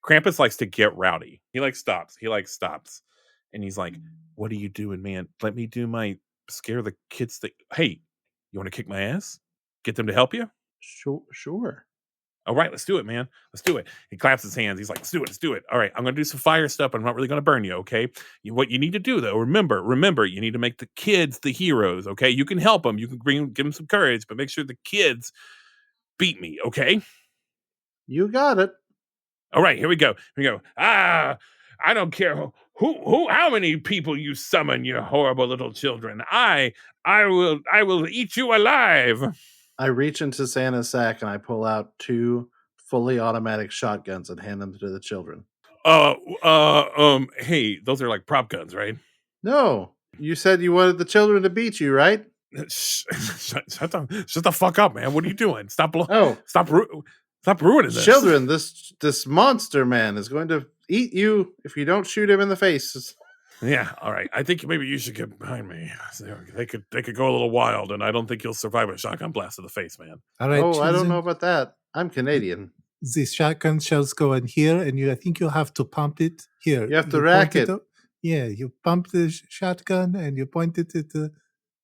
Krampus likes to get rowdy. He stops, and he's like, "What are you doing, man? Let me do my scare the kids thing. Hey, you want to kick my ass? Get them to help you? Sure. All right, let's do it, man. Let's do it." He claps his hands. He's like, let's do it. All right, I'm going to do some fire stuff, but I'm not really going to burn you, okay? What you need to do, though, remember, you need to make the kids the heroes, okay? You can help them. You can give them some courage, but make sure the kids beat me, okay? You got it. All right, here we go. I don't care how many people you summon, you horrible little children. I will eat you alive. I reach into Santa's sack and I pull out 2 fully automatic shotguns and hand them to the children. Hey, those are like prop guns, right? No, you said you wanted the children to beat you, right? Shut the fuck up, man. What are you doing? Stop ruining this. Children, this monster man is going to eat you if you don't shoot him in the face. Yeah, all right. I think maybe you should get behind me. They could go a little wild, and I don't think you'll survive a shotgun blast to the face, man. All right, I children, don't know about that. I'm Canadian. the shotgun shells go in here, and I think you'll have to pump it here. You have to rack point it. Yeah, you pump the shotgun and you point it at the.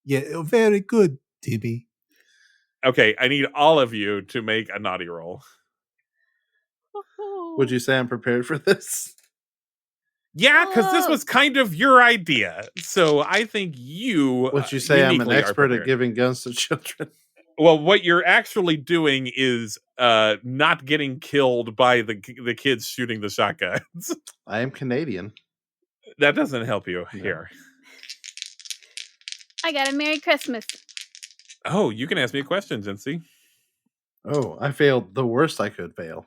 Yeah, very good, Timmy. Okay, I need all of you to make a naughty roll. Would you say I'm prepared for this? Yeah, because this was kind of your idea. So I think you. Would you say I'm an uniquely are expert at prepared. giving guns to children? Well, what you're actually doing is not getting killed by the kids shooting the shotguns. I am Canadian. That doesn't help you No. here. I got a Merry Christmas. Oh, you can ask me a question, Jincy. Oh, I failed the worst I could fail.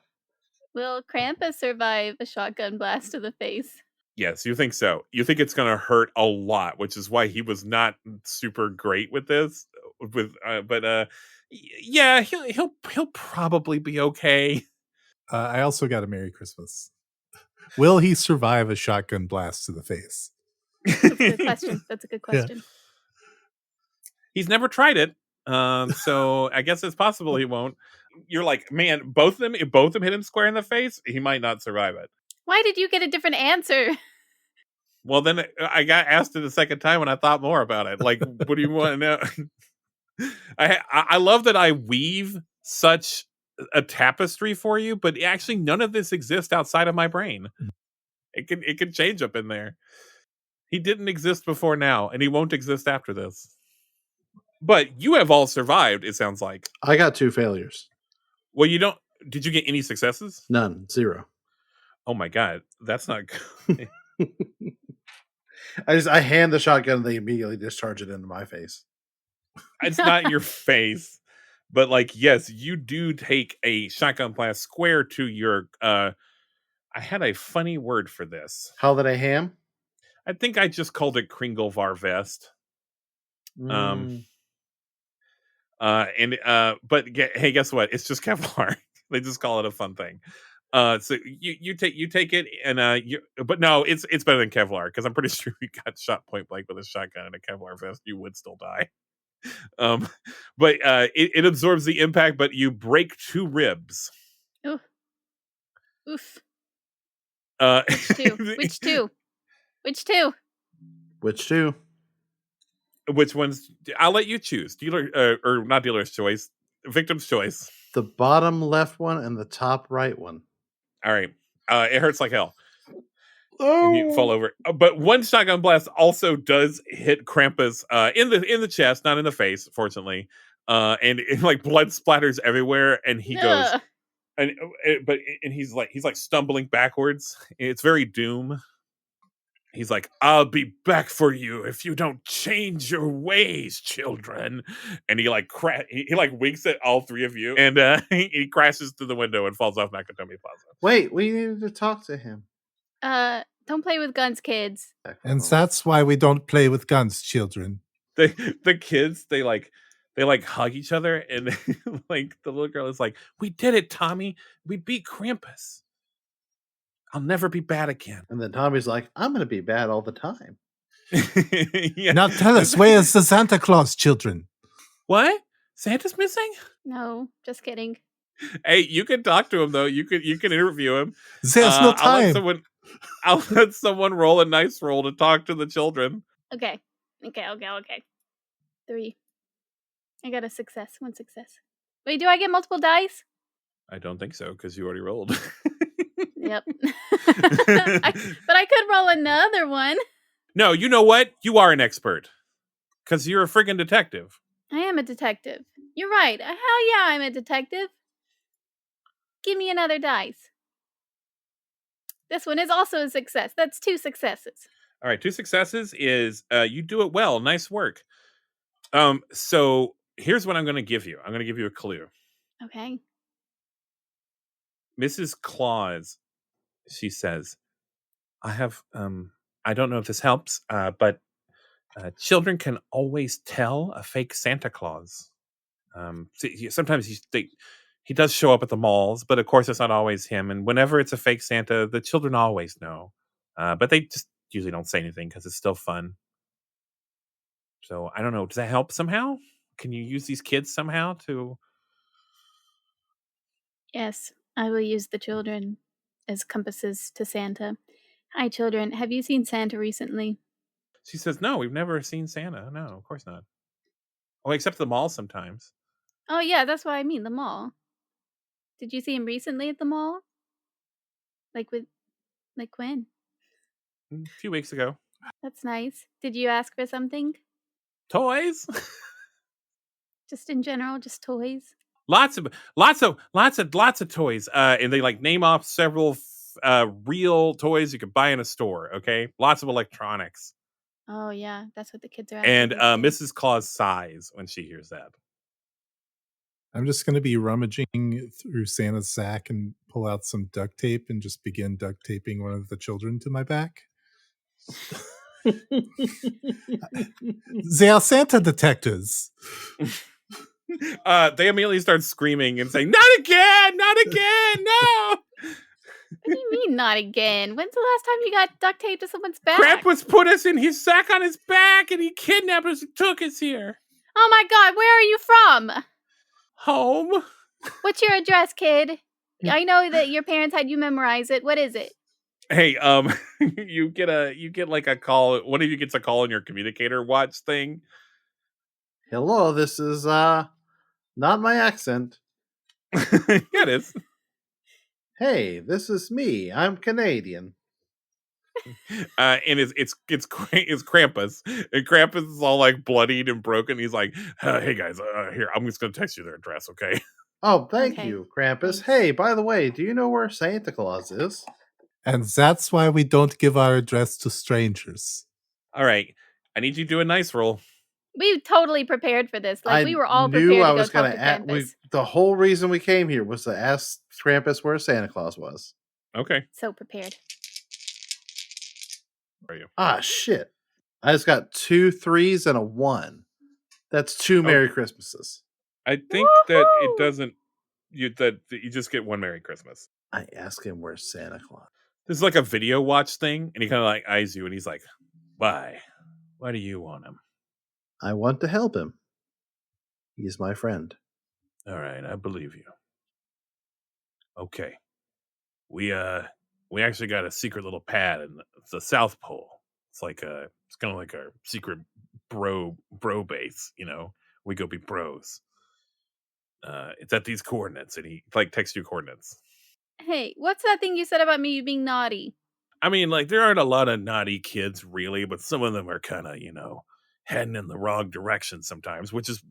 Will Krampus survive a shotgun blast to the face? Yes, you think so. You think it's going to hurt a lot, which is why he was not super great with this. Yeah, he'll probably be okay. I also got a Merry Christmas. Will he survive a shotgun blast to the face? That's a good question. That's a good question. He's never tried it, so I guess it's possible he won't. You're like, man, both of them hit him square in the face. He might not survive it. Why did you get a different answer? Well, then I got asked it a second time when I thought more about it. Like, what do you want to know? I love that I weave such a tapestry for you, but actually none of this exists outside of my brain. It can change up in there. He didn't exist before now, and he won't exist after this. But you have all survived, it sounds like. I got 2 failures. Well, you don't. Did you get any successes? None. 0. Oh my god, that's not good. I hand the shotgun and they immediately discharge it into my face. It's not your face, but like, yes, you do take a shotgun blast square to your. I had a funny word for this. How did I ham? I think I just called it Kringlevar vest. But hey, guess what? It's just Kevlar. They just call it a fun thing. So you take it and but no, it's better than Kevlar because I'm pretty sure you got shot point blank with a shotgun and a Kevlar vest, you would still die. But it absorbs the impact, but you break 2 ribs. Oof. Oof. Which Which two? Which two? Which 2? Which ones? I'll let you choose. Dealer or not dealer's choice, victim's choice. The bottom left one and the top right one. All right. It hurts like hell. And you fall over. But one shotgun blast also does hit Krampus in the chest, not in the face, fortunately. And like blood splatters everywhere, and he goes, and he's like stumbling backwards. It's very Doom. He's like, I'll be back for you if you don't change your ways, children. And he like he winks at all 3 of you, and he crashes through the window and falls off Nakatomi Plaza. Wait, we needed to talk to him. Don't play with guns, kids. And that's why we don't play with guns, children. The kids, they hug each other, and like the little girl is like, we did it, Tommy. We beat Krampus. I'll never be bad again. And then Tommy's like, I'm going to be bad all the time. Yeah. Now tell us, where is the Santa Claus, children? What? Santa's missing? No, just kidding. Hey, you can talk to him though. You can interview him. There's no time. I'll let someone roll a nice roll to talk to the children. Okay. 3. I got a success. 1 success. Wait, do I get multiple dice? I don't think so, because you already rolled. Yep. But I could roll another one. No, you know what? You are an expert. Because you're a friggin' detective. I am a detective. You're right. Hell yeah, I'm a detective. Give me another dice. This one is also a success. That's 2 successes. All right, 2 successes is you do it well. Nice work. So here's what I'm going to give you. I'm going to give you a clue. Okay. Mrs. Claus, she says, I have I don't know if this helps, but children can always tell a fake Santa Claus. Sometimes he does show up at the malls, but of course it's not always him. And whenever it's a fake Santa, the children always know, but they just usually don't say anything because it's still fun. So I don't know. Does that help somehow? Can you use these kids somehow to? Yes, I will use the children as compasses to Santa. Hi, children. Have you seen Santa recently? She says, "No, we've never seen Santa. No, of course not. Oh, except the mall sometimes. Oh, yeah, that's what I mean, the mall. Did you see him recently at the mall? Like when? A few weeks ago. That's nice. Did you ask for something? Toys." Just in general, just toys? lots of toys, and they like name off several real toys you could buy in a store. Okay, lots of electronics. Oh, yeah, that's what the kids are after. And these days. Mrs. Claus sighs when she hears that. I'm just going to be rummaging through Santa's sack and pull out some duct tape and just begin duct taping one of the children to my back. They are Santa detectives. They immediately start screaming and saying, "Not again! Not again! No!" What do you mean, not again? When's the last time you got duct tape to someone's back? Krampus put us in his sack on his back and he kidnapped us and took us here. Oh my god, where are you from? Home. What's your address, kid? I know that your parents had you memorize it. What is it? Hey, you get like a call. One of you gets a call on your communicator watch thing. Hello, this is not my accent. Yeah, it is. Hey, this is me. I'm Canadian. And it's Krampus, and Krampus is all like bloodied and broken. He's like, "Hey guys, here, I'm just gonna text you their address, okay?" Oh, thank Okay. you, Krampus. Thanks. Hey, by the way, do you know where Santa Claus is? And that's why we don't give our address to strangers. All right, I need you to do a nice roll. We totally prepared for this. Like, we were all knew prepared I to go was talk gonna to ask. Krampus. The whole reason we came here was to ask Krampus where Santa Claus was. Okay, So prepared. where are you? Ah, shit. I just got 2 3s and a 1. That's 2 Merry Christmases. I think that it Woohoo! doesn't. That you just get one Merry Christmas. I asked him where's Santa Claus. This is like a video watch thing, and he kind of like eyes you, and he's like, "Why? Why do you want him?" I want to help him. He's my friend. All right, I believe you. Okay, we actually got a secret little pad in the South Pole. It's like it's kind of like our secret bro base. You know, we go be bros. It's at these coordinates, and he like texts you coordinates. Hey, what's that thing you said about me being naughty? I mean, like, there aren't a lot of naughty kids, really, but some of them are kind of, heading in the wrong direction sometimes, which is,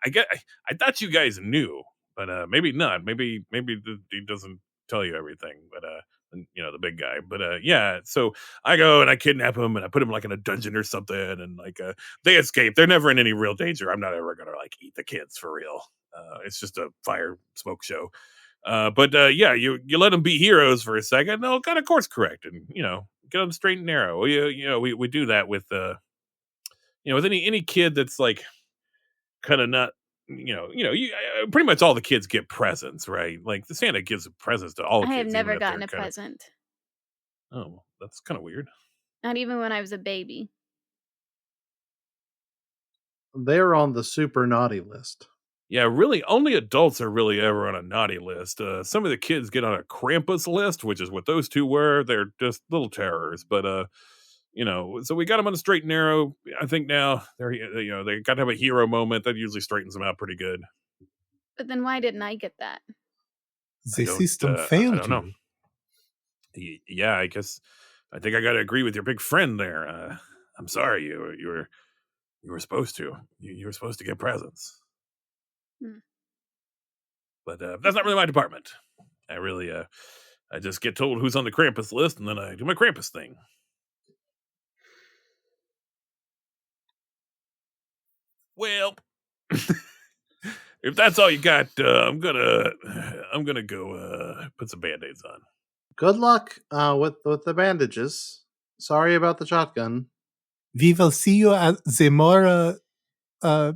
I thought you guys knew, but maybe not. Maybe he doesn't tell you everything, but, the big guy. But, yeah, so I go and I kidnap him and I put him, like, in a dungeon or something, and, like, they escape. They're never in any real danger. I'm not ever going to, like, eat the kids for real. It's just a fire smoke show. But yeah, you let them be heroes for a second. They'll kind of course correct and get them straight and narrow. We do that with with any kid that's like kind of not pretty much all the kids get presents, right? Like the Santa gives presents to all I kids. have never even if they're gotten a kinda- present. Oh, that's kind of weird. Not even when I was a baby. They're on the super naughty list. Yeah, really, only adults are really ever on a naughty list. Some of the kids get on a Krampus list, which is what those two were. They're just little terrors, but so we got them on the straight and narrow. I think now they got to have a hero moment that usually straightens them out pretty good. But then why didn't I get that? The system failed I don't know. Yeah, I think I got to agree with your big friend there. I'm sorry, you were supposed to. You were supposed to get presents. But that's not really my department. I really I just get told who's on the Krampus list, and then I do my Krampus thing. Well, if that's all you got, I'm gonna go put some band-aids on. Good luck with the bandages. Sorry about the shotgun. We will see you at the Mora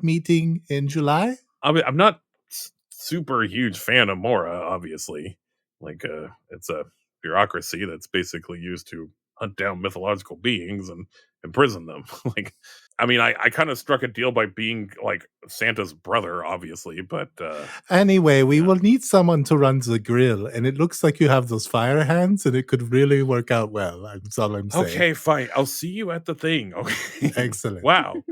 meeting in July. I mean, I'm not super huge fan of Mora, obviously. Like, it's a bureaucracy that's basically used to hunt down mythological beings and imprison them. Like, I mean, I kind of struck a deal by being like Santa's brother, obviously, but Anyway, we will need someone to run the grill, and it looks like you have those fire hands, and it could really work out well. That's all I'm saying. okay, fine. I'll see you at the thing. Okay. Excellent. Wow.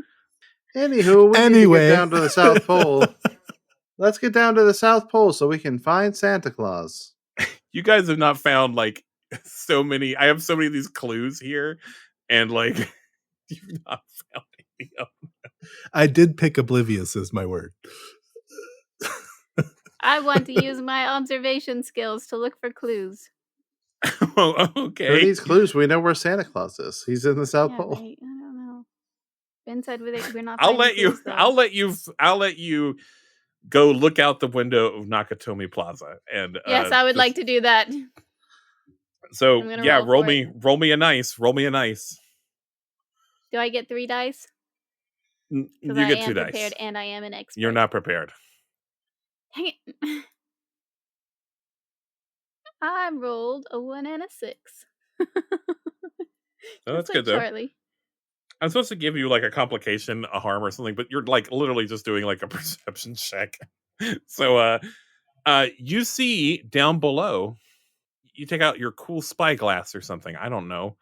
Anywho, we need to get down to the South Pole. Let's get down to the South Pole so we can find Santa Claus. You guys have not found like so many. I have so many of these clues here, and like you've not found any of them. I did pick oblivious as my word. I want to use my observation skills to look for clues. Oh, For okay. these clues, we know where Santa Claus is. He's in the South Yeah, Pole. right. I don't know. Ben said we're not. I'll finding let you. clues, though. I'll let you go look out the window of Nakatomi Plaza. And Yes, I would like to do that. So I'm gonna yeah, roll for roll me a nice. Do I get 3 dice? You Because get I 2 am dice. prepared and I am an expert. You're not prepared. Dang it. I rolled a 1 and a 6. Oh, that's Just good though. Charlie. I'm supposed to give you like a complication, a harm, or something, but you're like literally just doing like a perception check. So you see down below, you take out your cool spyglass or something. I don't know.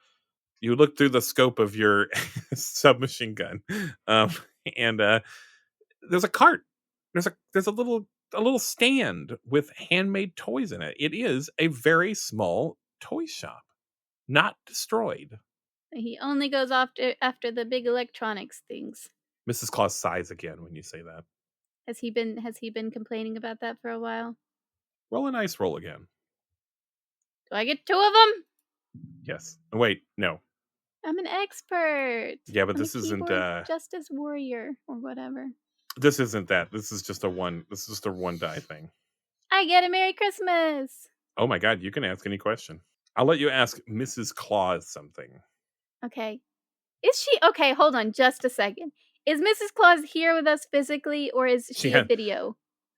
You look through the scope of your submachine gun, and there's a cart. There's a little stand with handmade toys in it. It is a very small toy shop, not destroyed. He only goes after the big electronics things. Mrs. Claus sighs again when you say that. Has he been complaining about that for a while? Roll a nice roll again. Do I get 2 of them? Yes. Wait, no. I'm an expert. Yeah, but I'm this a isn't keyboard justice warrior or whatever. this isn't that. This is just a one die thing. I get a Merry Christmas. Oh my god, you can ask any question. I'll let you ask Mrs. Claus something. Okay. Is she okay? Hold on, just a second. Is Mrs. Claus here with us physically, or is she a video?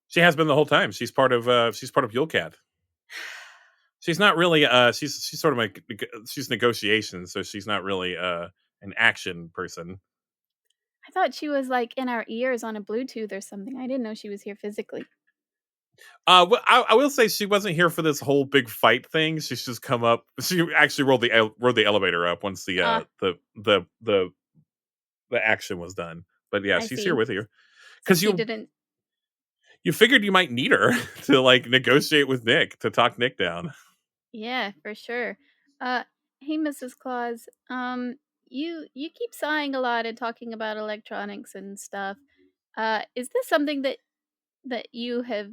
She has been the whole time. She's part of YULECAT. She's not really she's sort of like she's negotiations, so she's not really an action person. I thought she was like in our ears on a Bluetooth or something. I didn't know she was here physically. Well, I will say she wasn't here for this whole big fight thing. She's just come up. She actually rode the elevator up once the action was done. But yeah, she's here with you because you didn't. You figured you might need her to like negotiate with Nick to talk Nick down. Yeah, for sure. Hey, Mrs. Claus. You keep sighing a lot and talking about electronics and stuff. Is this something that you have?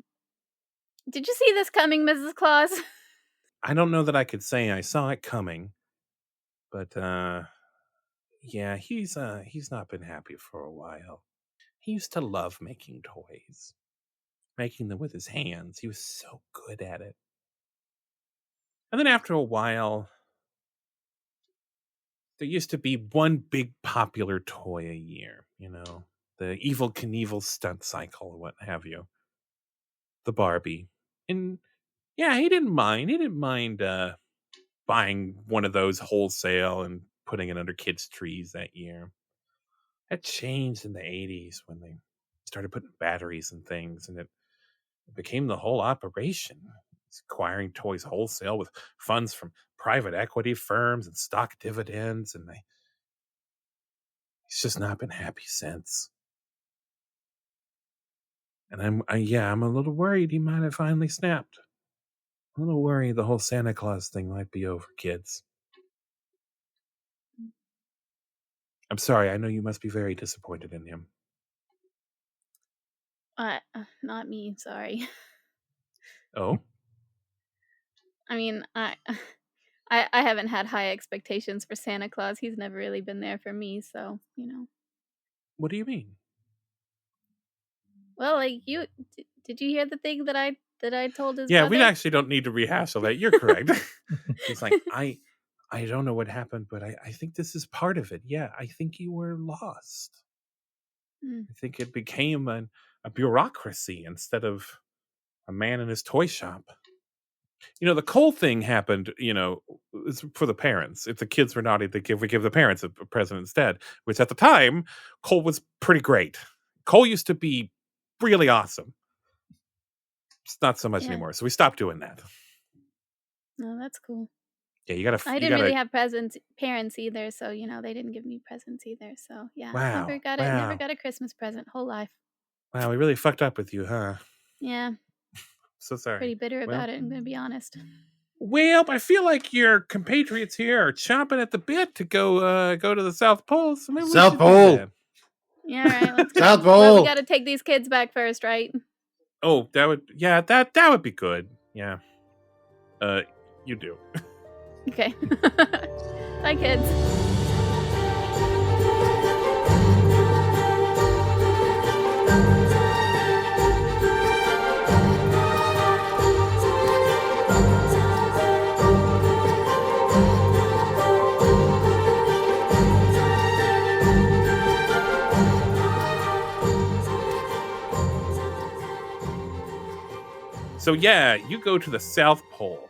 Did you see this coming, Mrs. Claus? I don't know that I could say I saw it coming, but yeah, he's not been happy for a while. He used to love making toys, making them with his hands. He was so good at it. And then after a while, there used to be one big popular toy a year, the Evel Knievel stunt cycle or what have you, the Barbie. And yeah, he didn't mind. He didn't mind buying one of those wholesale and putting it under kids' trees that year. That changed in the 80s when they started putting batteries and things, and it became the whole operation. It's acquiring toys wholesale with funds from private equity firms and stock dividends, and he's just not been happy since. And I'm a little worried he might have finally snapped. I'm a little worried the whole Santa Claus thing might be over, kids. I'm sorry, I know you must be very disappointed in him. Not me, sorry. Oh? I mean, I haven't had high expectations for Santa Claus. He's never really been there for me, so, you know. What do you mean? Well, like did you hear the thing that I told his Yeah, brother? we actually don't need to rehash all that. You're correct. He's like, I don't know what happened, but I think this is part of it. Yeah, I think you were lost. I think it became a bureaucracy instead of a man in his toy shop. You know, the Cole thing happened, you know, it's for the parents. If the kids were naughty, we give the parents a present instead, which at the time, Cole was pretty great. Cole used to be really awesome. It's not so much anymore. So we stopped doing that. No, that's cool. Yeah, you gotta. I didn't really have parents either, so you know they didn't give me presents either. So yeah, Wow. never got a Christmas present whole life. Wow, we really fucked up with you, huh? Yeah. So sorry. Pretty bitter about it. I'm gonna be honest. Well, I feel like your compatriots here are chomping at the bit to go to the South Pole. So maybe South Pole. Yeah, all right. Let's go. South But Pole. we got to take these kids back first, right? Oh, that would be good. Yeah. You do. Okay. Bye, kids. So yeah, you go to the South Pole,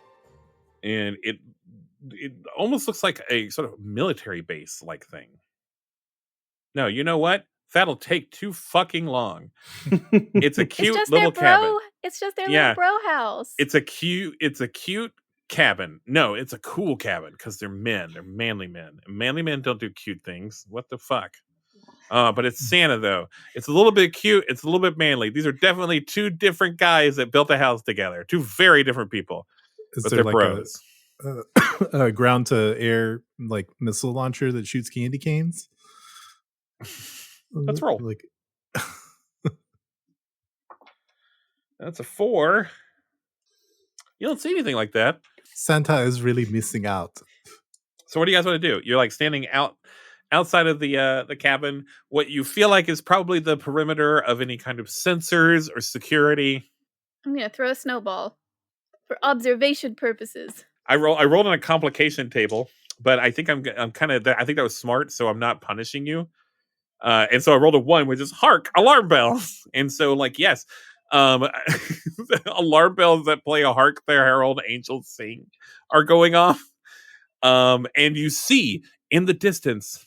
and it almost looks like a sort of military base like thing. No, you know what? That'll take too fucking long. It's a cute little cabin. It's just their little bro house. It's a cute cabin. No, it's a cool cabin because they're men. They're manly men. And manly men don't do cute things. What the fuck? But it's Santa though. It's a little bit cute. It's a little bit manly. These are definitely two different guys that built a house together. Two very different people. Is there like bros. A ground to air like missile launcher that shoots candy canes? Let's roll. Like that's a 4. You don't see anything like that. Santa is really missing out. So what do you guys want to do? You're like standing outside of the cabin. What you feel like is probably the perimeter of any kind of sensors or security. I'm gonna throw a snowball for observation purposes. I rolled on a complication table, but I think I'm kind of I think that was smart, so I'm not punishing you. And so I rolled a 1, which is hark, alarm bells. And so like yes, alarm bells that play a hark the herald angels sing are going off. And you see in the distance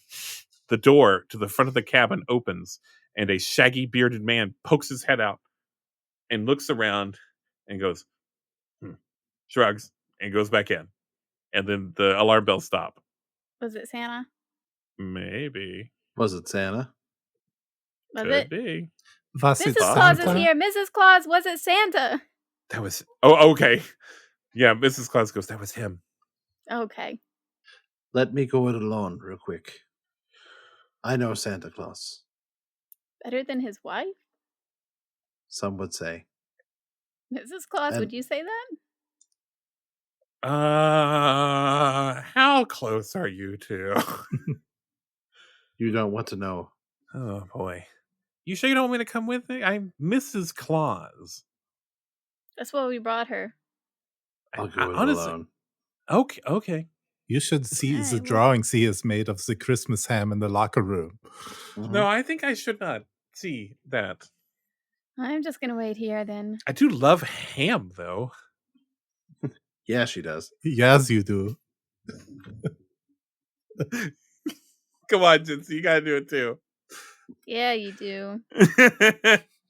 the door to the front of the cabin opens, and a shaggy bearded man pokes his head out and looks around and goes, shrugs, and goes back in. And then the alarm bells stop. Was it Santa? Maybe. Was it Santa? Was Could it? be. Mrs. Claus is here. Mrs. Claus, was it Santa? That was... Oh, okay. Yeah, Mrs. Claus goes, that was him. Okay. Let me go it alone real quick. I know Santa Claus. Better than his wife? Some would say. Mrs. Claus, would you say that? How close are you two? You don't want to know. Oh, boy. You sure you don't want me to come with me? I'm Mrs. Claus. That's why we brought her. I'll go it alone. Okay. You should see the drawings he has made of the Christmas ham in the locker room. Mm-hmm. No, I think I should not see that. I'm just going to wait here then. I do love ham, though. Yeah, she does. Yes, you do. Come on, Jincy, you gotta do it too. Yeah, you do.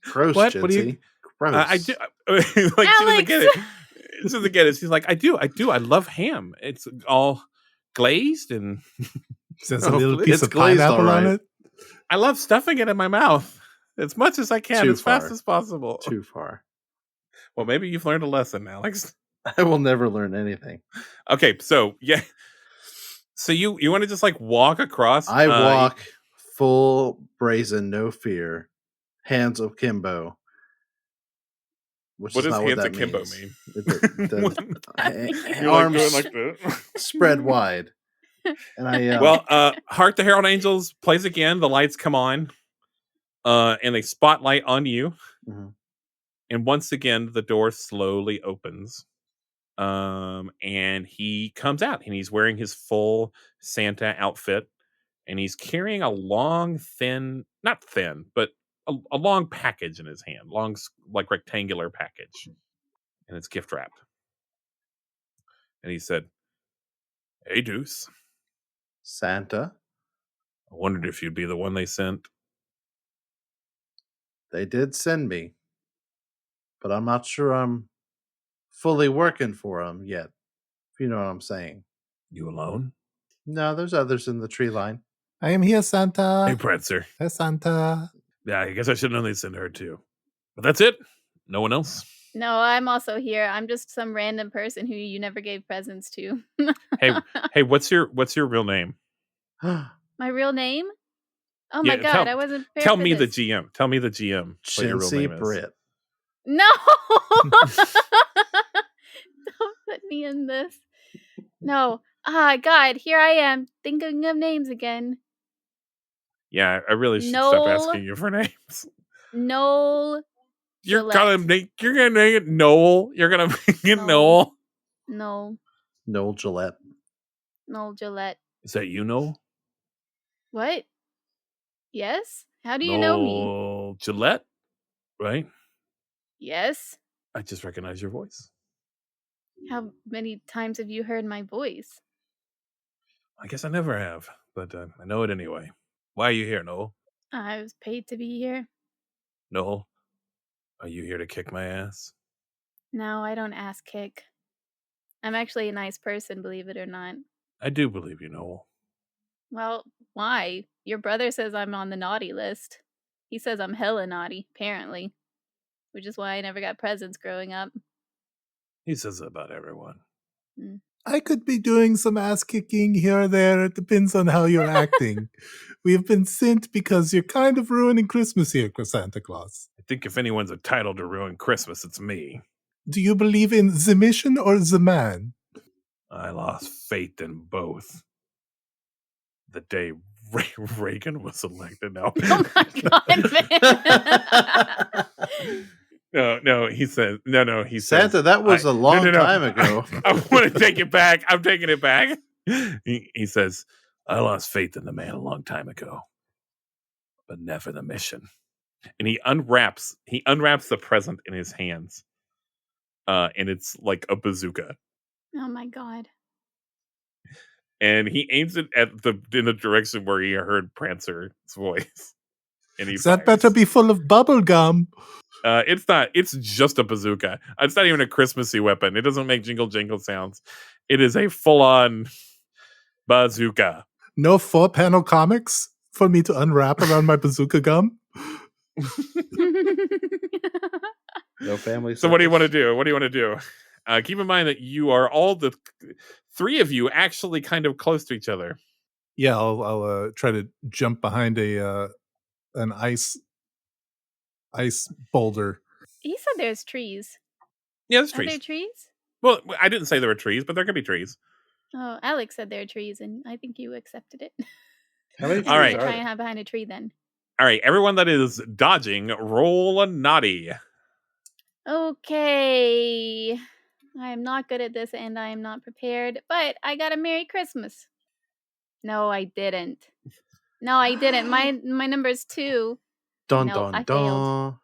Gross, what? Jincy. What do you? Gross. I do. Like, Alex! She doesn't get it. She's like, I do. I love ham. It's all glazed and there's a little piece of pineapple on it. I love stuffing it in my mouth as much as I can, as fast as possible. Too far. Well, maybe you've learned a lesson, Alex. I will never learn anything. Okay, so yeah. So you want to just like walk across? I walk full brazen, no fear, hands akimbo, which What is does not what hands that akimbo means. mean? The You're like arms doing like that. spread wide. And I Well, Heart the Herald Angels plays again. The lights come on, and they spotlight on you. mhm. And once again, the door slowly opens. And he comes out, and he's wearing his full Santa outfit, and he's carrying a long, not thin, but a long package in his hand, long, like rectangular package, and it's gift wrapped. And he said, "Hey, Deuce, Santa, I wondered if you'd be the one they sent." they did send me, but I'm not sure I'm fully working for them yet, if you know what I'm saying. You alone? No, there's others in the tree line. I am here, Santa. Hey, Prancer. Hey, Santa. Yeah, I guess I should have known they'd send her too. But that's it. No one else. No, I'm also here. I'm just some random person who you never gave presents to. Hey, what's your real name? My real name? Oh Yeah, my god, I wasn't prepared Tell for me the this. GM. Tell me the GM. What your real Chintzy name is. Brit. No! Don't put me in this. No. Ah, God, here I am, thinking of names again. Yeah, I really should stop Noel. asking you for names. Noel. You're gonna make it Noel. You're gonna make it Noel. No. Noel Gillette. Noel Gillette. Is that you, Noel? What? Yes? How do you know me? Noel Gillette, right? Yes? I just recognize your voice. How many times have you heard my voice? I guess I never have, but I know it anyway. Why are you here, Noel? I was paid to be here. Noel, are you here to kick my ass? No, I don't ass kick. I'm actually a nice person, believe it or not. I do believe you, Noel. Well, why? Your brother says I'm on the naughty list. He says I'm hella naughty, apparently. Which is why I never got presents growing up. He says that about everyone. I could be doing some ass kicking here or there. It depends on how you're acting. We have been sent because you're kind of ruining Christmas here, Santa Claus. I think if anyone's entitled to ruin Christmas, it's me. Do you believe in the mission or the man? I lost faith in both. The day Reagan was elected. No. Oh my god, man. No, he says, no, he Santa, says, that was a long no. time ago. I want to take it back. I'm taking it back. He says, I lost faith in the man a long time ago, but never the mission. And he unwraps the present in his hands. And it's like a bazooka. Oh my god. And he aims it in the direction where he heard Prancer's voice. And he That better be full of bubble gum. It's not. It's just a bazooka. It's not even a Christmassy weapon. It doesn't make jingle jingle sounds. It is a full-on bazooka. No 4-panel comics for me to unwrap around my bazooka gum? No family. So what do you want to do? What do you want to do? Keep in mind that you are all the three of you actually kind of close to each other. Yeah, I'll try to jump behind an ice boulder. He said there's trees. Yeah, there's Are trees. there trees? Well, I didn't say there were trees, but there could be trees. Oh, Alex said there are trees, and I think you accepted it. How many All right. trees Try are and there? hide behind a tree then. All right, everyone that is dodging, roll a naughty. Okay. I am not good at this and I am not prepared, but I got a Merry Christmas. No, I didn't. My number's 2. Dun No, dun I dun. failed.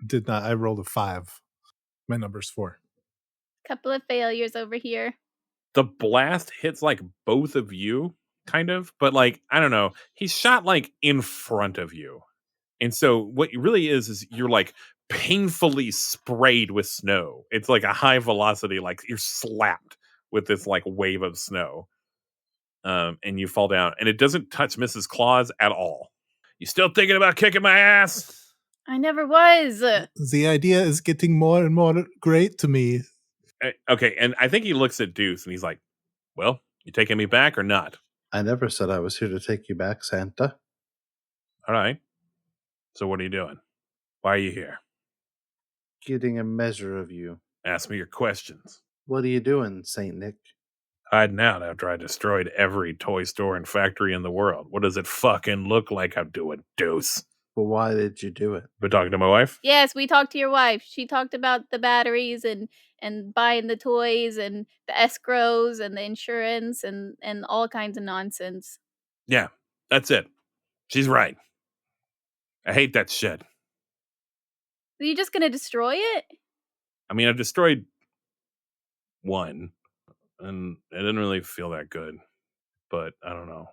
Did not. I rolled a 5. My number's 4. Couple of failures over here. The blast hits like both of you, kind of, but like, I don't know. He's shot like in front of you. And so what it really is you're like painfully sprayed with snow. It's like a high velocity, like you're slapped with this like wave of snow. And you fall down, and it doesn't touch Mrs. Claus at all. You still thinking about kicking my ass? I never was. The idea is getting more and more great to me. Okay, and I think he looks at Deuce, and he's like, well, you taking me back or not? I never said I was here to take you back, Santa. All right. So what are you doing? Why are you here? getting a measure of you. Ask me your questions. What are you doing, Saint Nick? Hiding out after I destroyed every toy store and factory in the world. What does it fucking look like I'm doing, deuce? But why did you do it? Been talking to my wife? Yes, we talked to your wife. She talked about the batteries and buying the toys and the escrows and the insurance and all kinds of nonsense. Yeah, that's it. She's right. I hate that shit. Are you just gonna destroy it? I mean, I destroyed one, and it didn't really feel that good. But I don't know.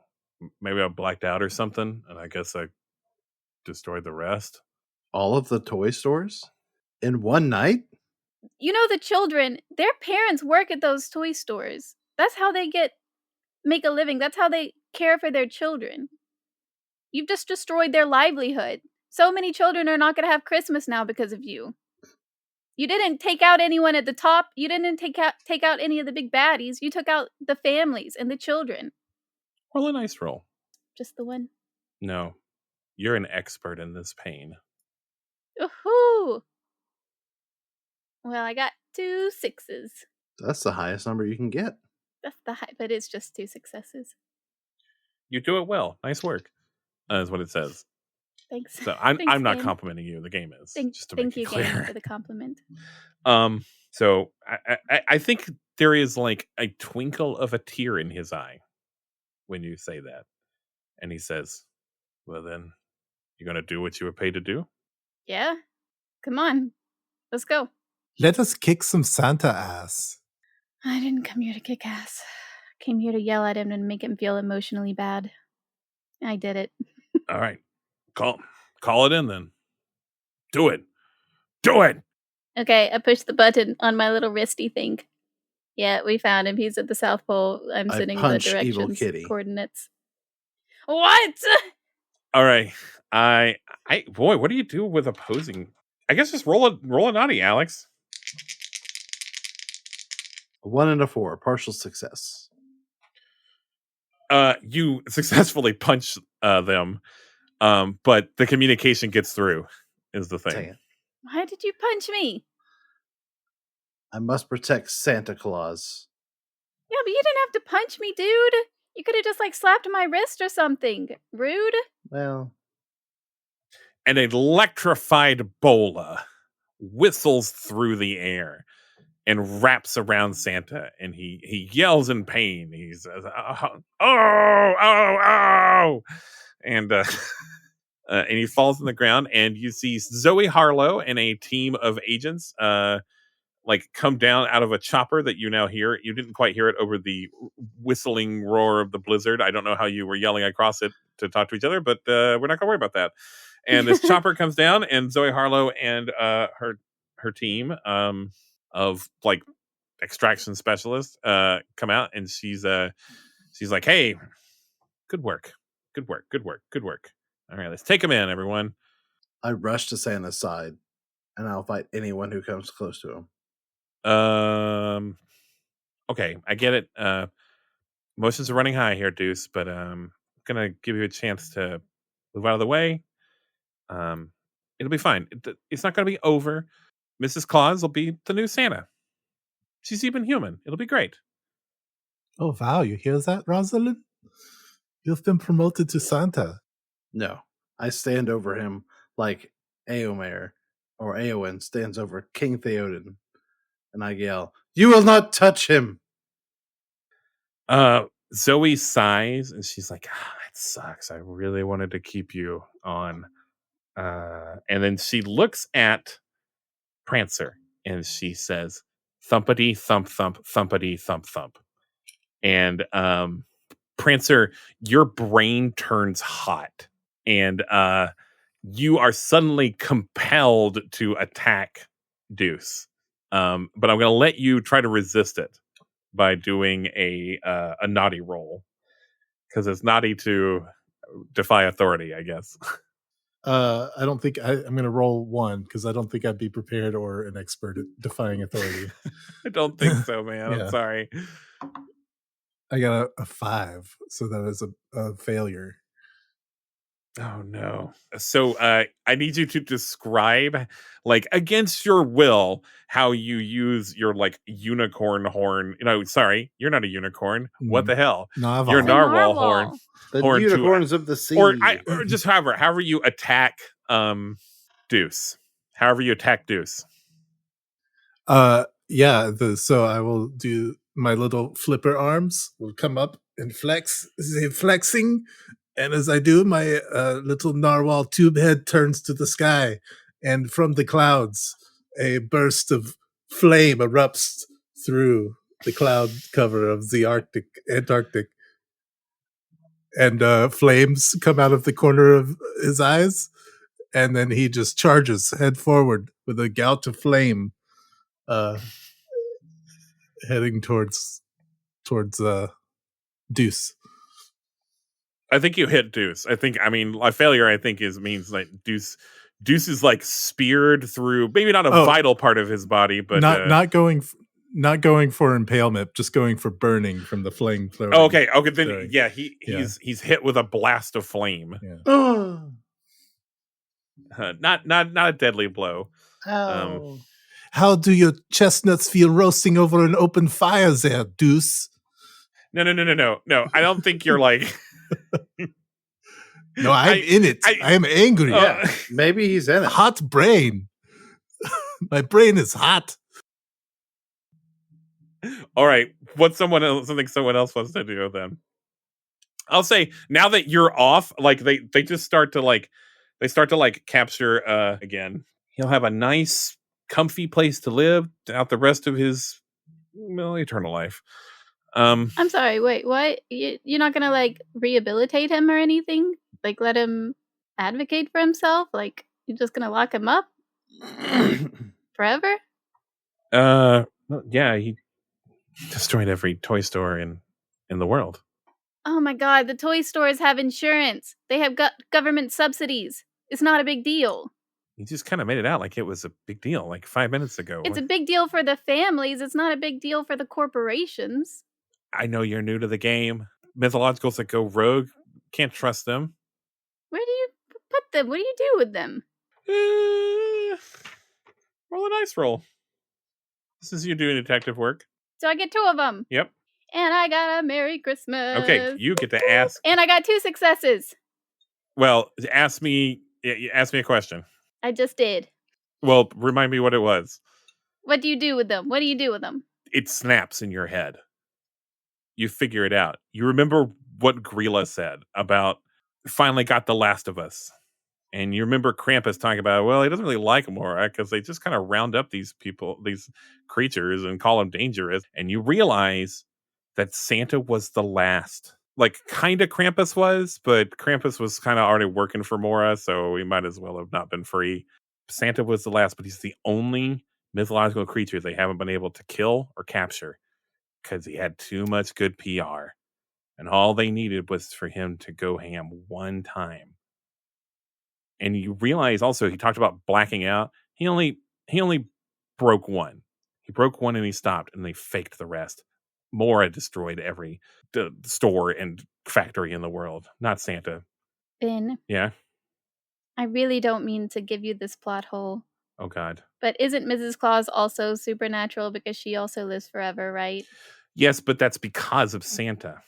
Maybe I blacked out or something, and I guess I destroyed the rest. All of the toy stores? In one night? You know, the children, their parents work at those toy stores. That's how they make a living. That's how they care for their children. You've just destroyed their livelihood. So many children are not going to have Christmas now because of you. You didn't take out anyone at the top. You didn't take out any of the big baddies. You took out the families and the children. Roll a nice roll. Just the one. No, you're an expert in this pain. Ooh. Well, I got 2 6s. That's the highest number you can get. That's the high, but it's just 2 successes. You do it well. Nice work. Is what it says. Thanks. So I'm Thanks, not game. complimenting you. The game is. Just to Thank make you, it clear. game, for the compliment. So I think there is like a twinkle of a tear in his eye when you say that, and he says, "Well, then, you're gonna do what you were paid to do." Yeah. Come on. Let's go. Let us kick some Santa ass. I didn't come here to kick ass. I came here to yell at him and make him feel emotionally bad. I did it. All right, call it in then. Do it. Do it. Okay, I pushed the button on my little wristy thing. Yeah, we found him. He's at the South Pole. I'm I sending the punch Evil directions, Kitty. coordinates. What? All right. Boy, what do you do with opposing? I guess just roll a naughty, Alex. A 1 and a 4, partial success. You successfully punch them, but the communication gets through. Is the Dang thing. it. Why did you punch me? I must protect Santa Claus. Yeah, but you didn't have to punch me, dude. You could have just slapped my wrist or something. Rude. Well, An electrified bola whistles through the air and wraps around Santa, and he yells in pain. He says, oh, and and he falls on the ground, and you see Zoe Harlow and a team of agents come down out of a chopper that you now hear. You didn't quite hear it over the whistling roar of the blizzard. I don't know how you were yelling across it to talk to each other, but we're not gonna worry about that. And this chopper comes down, and Zoe Harlow and her team of extraction specialists come out, and she's like, "Hey, good work. All right, let's take him in, everyone." I rush to Santa's side, and I'll fight anyone who comes close to him. Okay, I get it. Emotions are running high here, Deuce, but I'm gonna give you a chance to move out of the way. It'll be fine. It's not gonna be over. Mrs. Claus will be the new Santa. She's even human. It'll be great. Oh, wow. You hear that, Rosalind? You've been promoted to Santa. No, I stand over him like Eomer or Eowyn stands over King Theoden, and I yell, "You will not touch him!" Zoe sighs, and she's like, "It sucks. I really wanted to keep you on." And then she looks at Prancer, and she says, "Thumpity thump thump, thumpity thump thump." And Prancer, your brain turns hot, and you are suddenly compelled to attack Deuce. But I'm going to let you try to resist it by doing a naughty roll, because it's naughty to defy authority, I guess. I don't think I'm going to roll 1 because I don't think I'd be prepared or an expert at defying authority. I don't think so, man. Yeah. I'm sorry. I got a 5, so that is a failure. Oh no. So I need you to describe, like, against your will, how you use your like unicorn horn. Sorry, you're not a unicorn. What the hell? Narwhal. Your It's a narwhal horn. The Horn to unicorns of the sea. or just however you attack Deuce. However you attack Deuce. Yeah, so I will do my little flipper arms will come up and flex, flexing, and as I do, my little narwhal tube head turns to the sky, and from the clouds, a burst of flame erupts through the cloud cover of the Antarctic, and flames come out of the corner of his eyes, and then he just charges head forward with a gout of flame. Heading towards Deuce. I think you hit Deuce. A failure means like Deuce is like speared through, maybe not a vital part of his body, but not going for impalement, just going for burning from the flame. Okay. Then he's hit with a blast of flame. Yeah. Not a deadly blow. How do your chestnuts feel roasting over an open fire there, Deuce? No. I don't think you're like. No, I'm in it. I am angry. Yeah, maybe he's in it. Hot brain. My brain is hot. All right. What's something someone else wants to do then? I'll say now that you're off, like they just start to capture again. He'll have a nice, comfy place to live out the rest of his eternal life. I'm sorry, wait, what? You're not gonna like rehabilitate him or anything? Like let him advocate for himself? Like you're just gonna lock him up forever? Yeah, he destroyed every toy store in the world. Oh my god, the toy stores have insurance. They have government subsidies. It's not a big deal. You just kind of made it out like it was a big deal, like 5 minutes ago. It's a big deal for the families. It's not a big deal for the corporations. I know you're new to the game. Mythologicals that go rogue, can't trust them. Where do you put them? What do you do with them? Roll a dice roll. This is you doing detective work. So I get 2 of them. Yep. And I got a Merry Christmas. Okay, you get to ask. And I got 2 successes. Well, ask me a question. I just did. Well, remind me what it was. What do you do with them? What do you do with them? It snaps in your head. You figure it out. You remember what Grilla said about finally got the last of us. And you remember Krampus talking about, well, he doesn't really like them, all right, because they just kind of round up these people, these creatures, and call them dangerous. And you realize that Santa was the last. Like, kind of Krampus was, but Krampus was kind of already working for Mora, so he might as well have not been free. Santa was the last, but he's the only mythological creature they haven't been able to kill or capture because he had too much good PR. And all they needed was for him to go ham one time. And you realize also, he talked about blacking out. He only broke one. He broke one and he stopped, and they faked the rest. Mora destroyed every store and factory in the world, not Santa. Ben. Yeah? I really don't mean to give you this plot hole. Oh, God. But isn't Mrs. Claus also supernatural because she also lives forever, right? Yes, but that's because of Santa.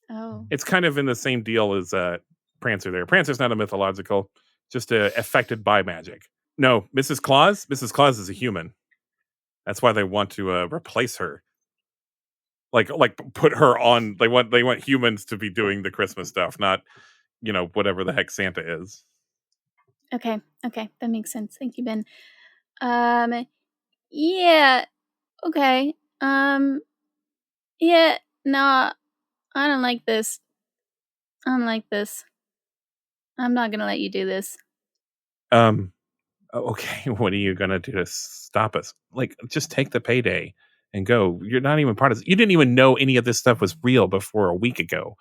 Oh. It's kind of in the same deal as Prancer there. Prancer's not a mythological, just affected by magic. No, Mrs. Claus is a human. That's why they want to replace her. Like put her on. They want humans to be doing the Christmas stuff, not whatever the heck Santa is. Okay, that makes sense. Thank you, Ben. Yeah, okay. Yeah, no, I don't like this. I'm not gonna let you do this. Okay, what are you gonna do to stop us? Like, just take the payday and go. You're not even part of this. You didn't even know any of this stuff was real before a week ago.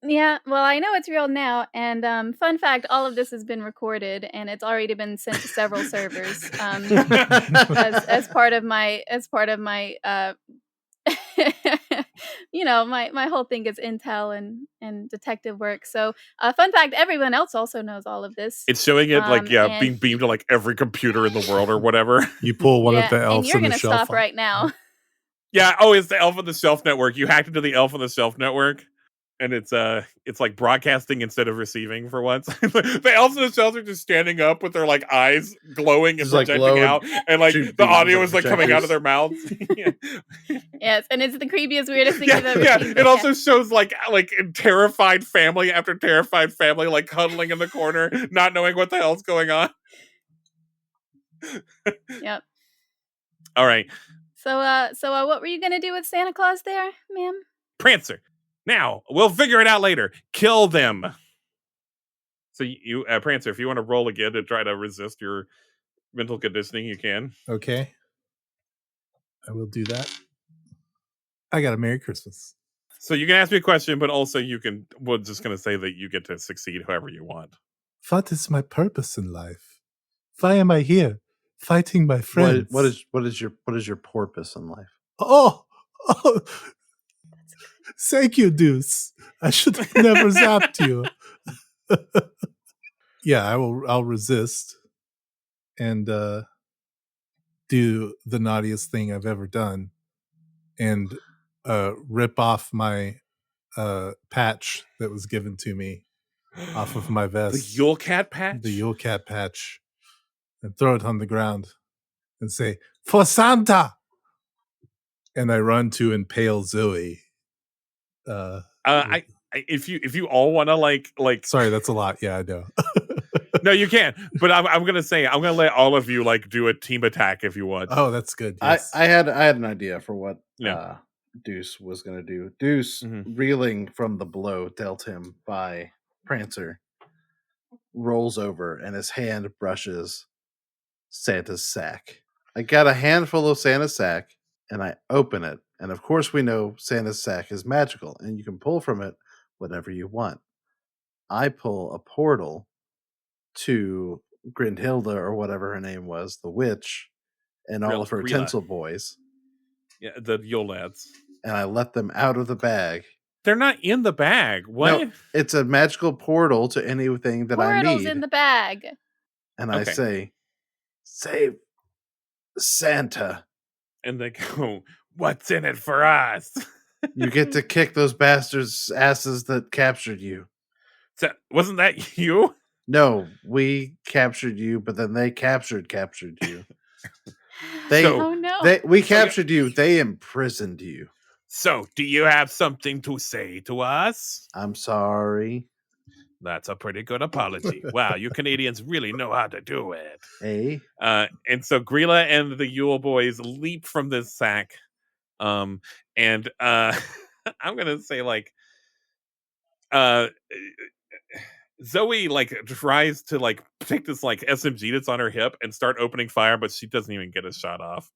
Yeah, well, I know it's real now, and fun fact, all of this has been recorded, and it's already been sent to several servers as part of my my whole thing is intel and detective work. So, fun fact: everyone else also knows all of this. It's showing it and being beamed to like every computer in the world or whatever. You pull one yeah, of the and elves you're on the gonna shelf. stop right now. Yeah. Oh, it's the Elf on the Shelf network. You hacked into the Elf on the Shelf network, and it's like broadcasting instead of receiving for once. The elves on the shelf are just standing up with their like eyes glowing and Just, like, projecting glowing, out, and like shoot the beams audio of is like coming out of projectors. their mouths. Yeah. Yes, and it's the creepiest, weirdest thing I've ever Yeah. seen. It also shows like terrified family after terrified family like huddling in the corner, not knowing what the hell's going on. Yep. All right, So, what were you gonna do with Santa Claus there, ma'am? Prancer. Now we'll figure it out later. Kill them. So you, Prancer, if you want to roll again to try to resist your mental conditioning, you can. Okay. I will do that. I got a Merry Christmas. So you can ask me a question, but also we're just going to say that you get to succeed however you want. What is my purpose in life? Why am I here? Fighting my friends. What is your porpoise in life? Oh, thank you, Deuce. I should have never zapped you. Yeah, I'll resist and do the naughtiest thing I've ever done and rip off my patch that was given to me off of my vest. The YULECAT patch? The YULECAT patch. And throw it on the ground and say, "For Santa!" And I run to impale Zoe. If you all want to like Sorry, that's a lot. Yeah, I know. No, you can't. But I'm gonna say I'm gonna let all of you like do a team attack if you want. Oh, that's good. Yes. I had an idea for what Yeah. Deuce was gonna do. Deuce, reeling from the blow dealt him by Prancer, rolls over and his hand brushes Santa's sack. I got a handful of Santa's sack and I open it. And of course, we know Santa's sack is magical and you can pull from it whatever you want. I pull a portal to Grindhilda or whatever her name was, the witch, and all of her Grilla. tinsel boys. Yeah, the Yule lads. And I let them out of the bag. They're not in the bag. What? No, it's a magical portal to anything that I Portal's need. in the bag. And I say, save Santa. And they go, what's in it for us? You get to kick those bastards' asses that captured you. Wasn't that you? No, we captured you, but then they captured you. We captured you. They imprisoned you. So, do you have something to say to us? I'm sorry. That's a pretty good apology. Wow, you Canadians really know how to do it. Hey. And so Grilla and the Yule boys leap from this sack. And I'm gonna say like Zoe like tries to like take this like SMG that's on her hip and start opening fire, but she doesn't even get a shot off.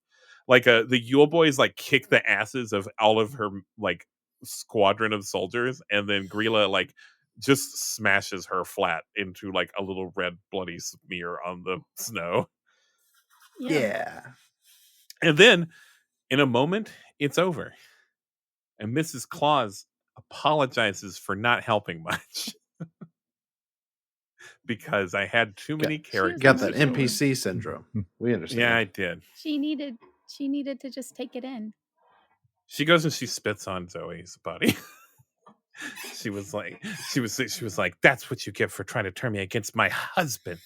Like the Yule boys like kick the asses of all of her like squadron of soldiers, and then Grilla like just smashes her flat into like a little red bloody smear on the snow. Yeah. And then in a moment, it's over. And Mrs. Claus apologizes for not helping much. Because I had too many characters. Got that NPC syndrome. We understand. Yeah, I did. She needed to just take it in. She goes and she spits on Zoe's body. she was like, that's what you get for trying to turn me against my husband.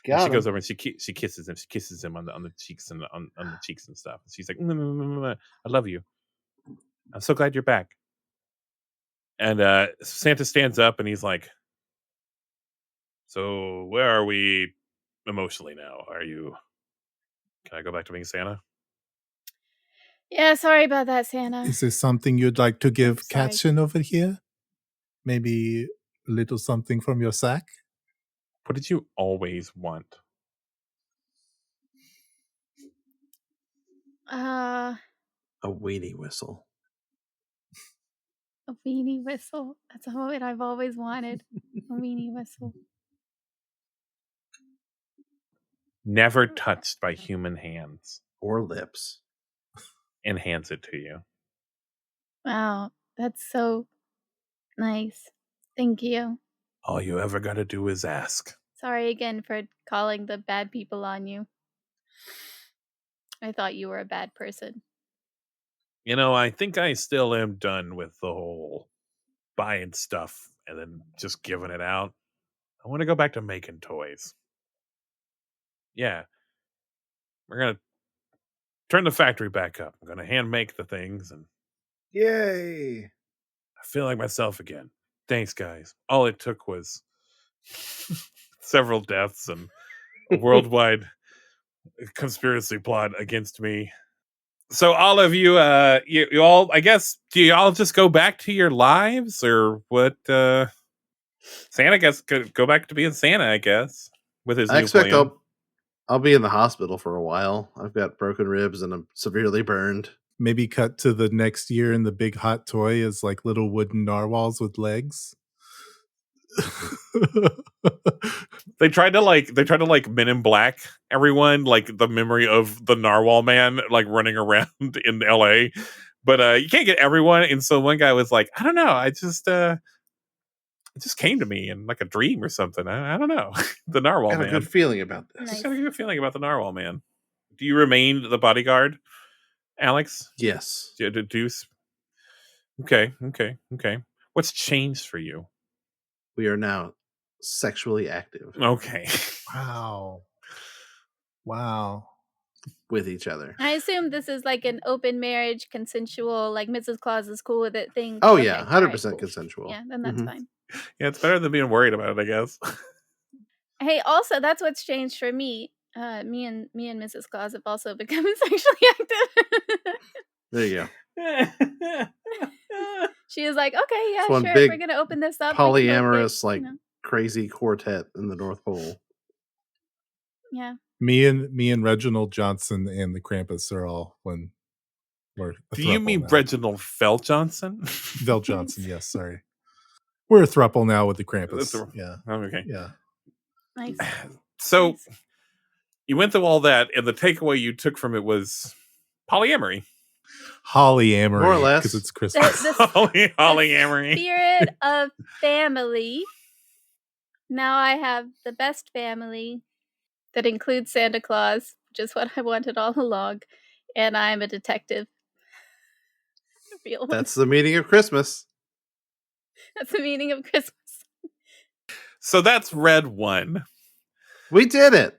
And she goes over and she kisses him. She kisses him on the cheeks and on the cheeks and stuff. And she's like, I love you. I'm so glad you're back. And Santa stands up and he's like, so where are we emotionally now? Can I go back to being Santa? Yeah, sorry about that, Santa. Is there something you'd like to give Katrin over here? Maybe a little something from your sack? What did you always want? A weenie whistle. A weenie whistle. That's what I've always wanted. A weenie whistle. Never touched by human hands. Or lips. And hands it to you. Wow, that's so nice. Thank you. All you ever gotta do is ask. Sorry again for calling the bad people on you. I thought you were a bad person. You know, I think I still am done with the whole buying stuff and then just giving it out. I want to go back to making toys. Yeah. We're going to turn the factory back up. I'm going to hand make the things, and Yay! I feel like myself again. Thanks, guys. All it took was several deaths and a worldwide conspiracy plot against me. So all of you, you all, I guess, do you all just go back to your lives, or what? Santa gets go back to being Santa, I guess, with his I new expect plan. I'll be in the hospital for a while. I've got broken ribs and I'm severely burned. Maybe cut to the next year, and the big hot toy is like little wooden narwhals with legs. They tried to like Men in Black everyone, like the memory of the narwhal man like running around in LA, but you can't get everyone. And so one guy was like, I don't know, it just came to me in like a dream or something. I don't know. The narwhal Got a man. good feeling about this. Just got a good feeling about the narwhal man. Do you remain the bodyguard, Alex? Yes. Deuce. Okay. What's changed for you? We are now sexually active Okay. Wow. with each other. I assume this is like an open marriage, consensual, like Mrs. Claus is cool with it thing. Oh Okay, yeah, all 100% right, cool. consensual. Yeah, then that's Mhm. fine. Yeah, it's better than being worried about it, I guess. Hey, also that's what's changed for me. Me and Mrs. Claus have also become sexually active. There you go. She was like, "Okay, yeah, It's one sure. If big we're gonna open this up, we can both get, polyamorous, like, you know." crazy quartet in the North Pole. Yeah. Me and Reginald Johnson and the Krampus are all when we're a Do you throuple mean now. Reginald Fell Johnson? Vel Johnson? Yes, sorry. We're a throuple now with the Krampus. Yeah. Okay. Yeah. Nice. So Nice. you went through all that, and the takeaway you took from it was polyamory. Holly-amory. More or less. Because it's Christmas. Polyamory. Spirit of family. Now I have the best family that includes Santa Claus, which is what I wanted all along, and I'm a detective. Real one. That's the meaning of Christmas. That's the meaning of Christmas. So that's red one. We did it.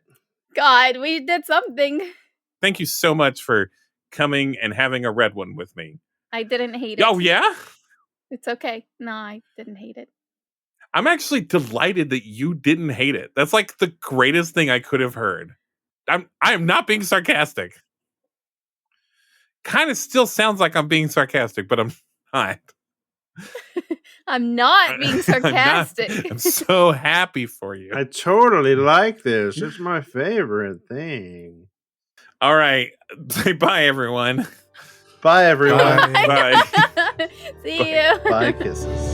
God, we did something. Thank you so much for coming and having a red one with me. I didn't hate it. Oh, yeah? It's okay. No, I didn't hate it. I'm actually delighted that you didn't hate it. That's like the greatest thing I could have heard. I am not being sarcastic. Kind of still sounds like I'm being sarcastic, but I'm not. I'm not being sarcastic. I'm so happy for you. I totally like this. It's my favorite thing. All right. Say bye, everyone. Bye, everyone. Bye. Bye. See you. Bye, kisses.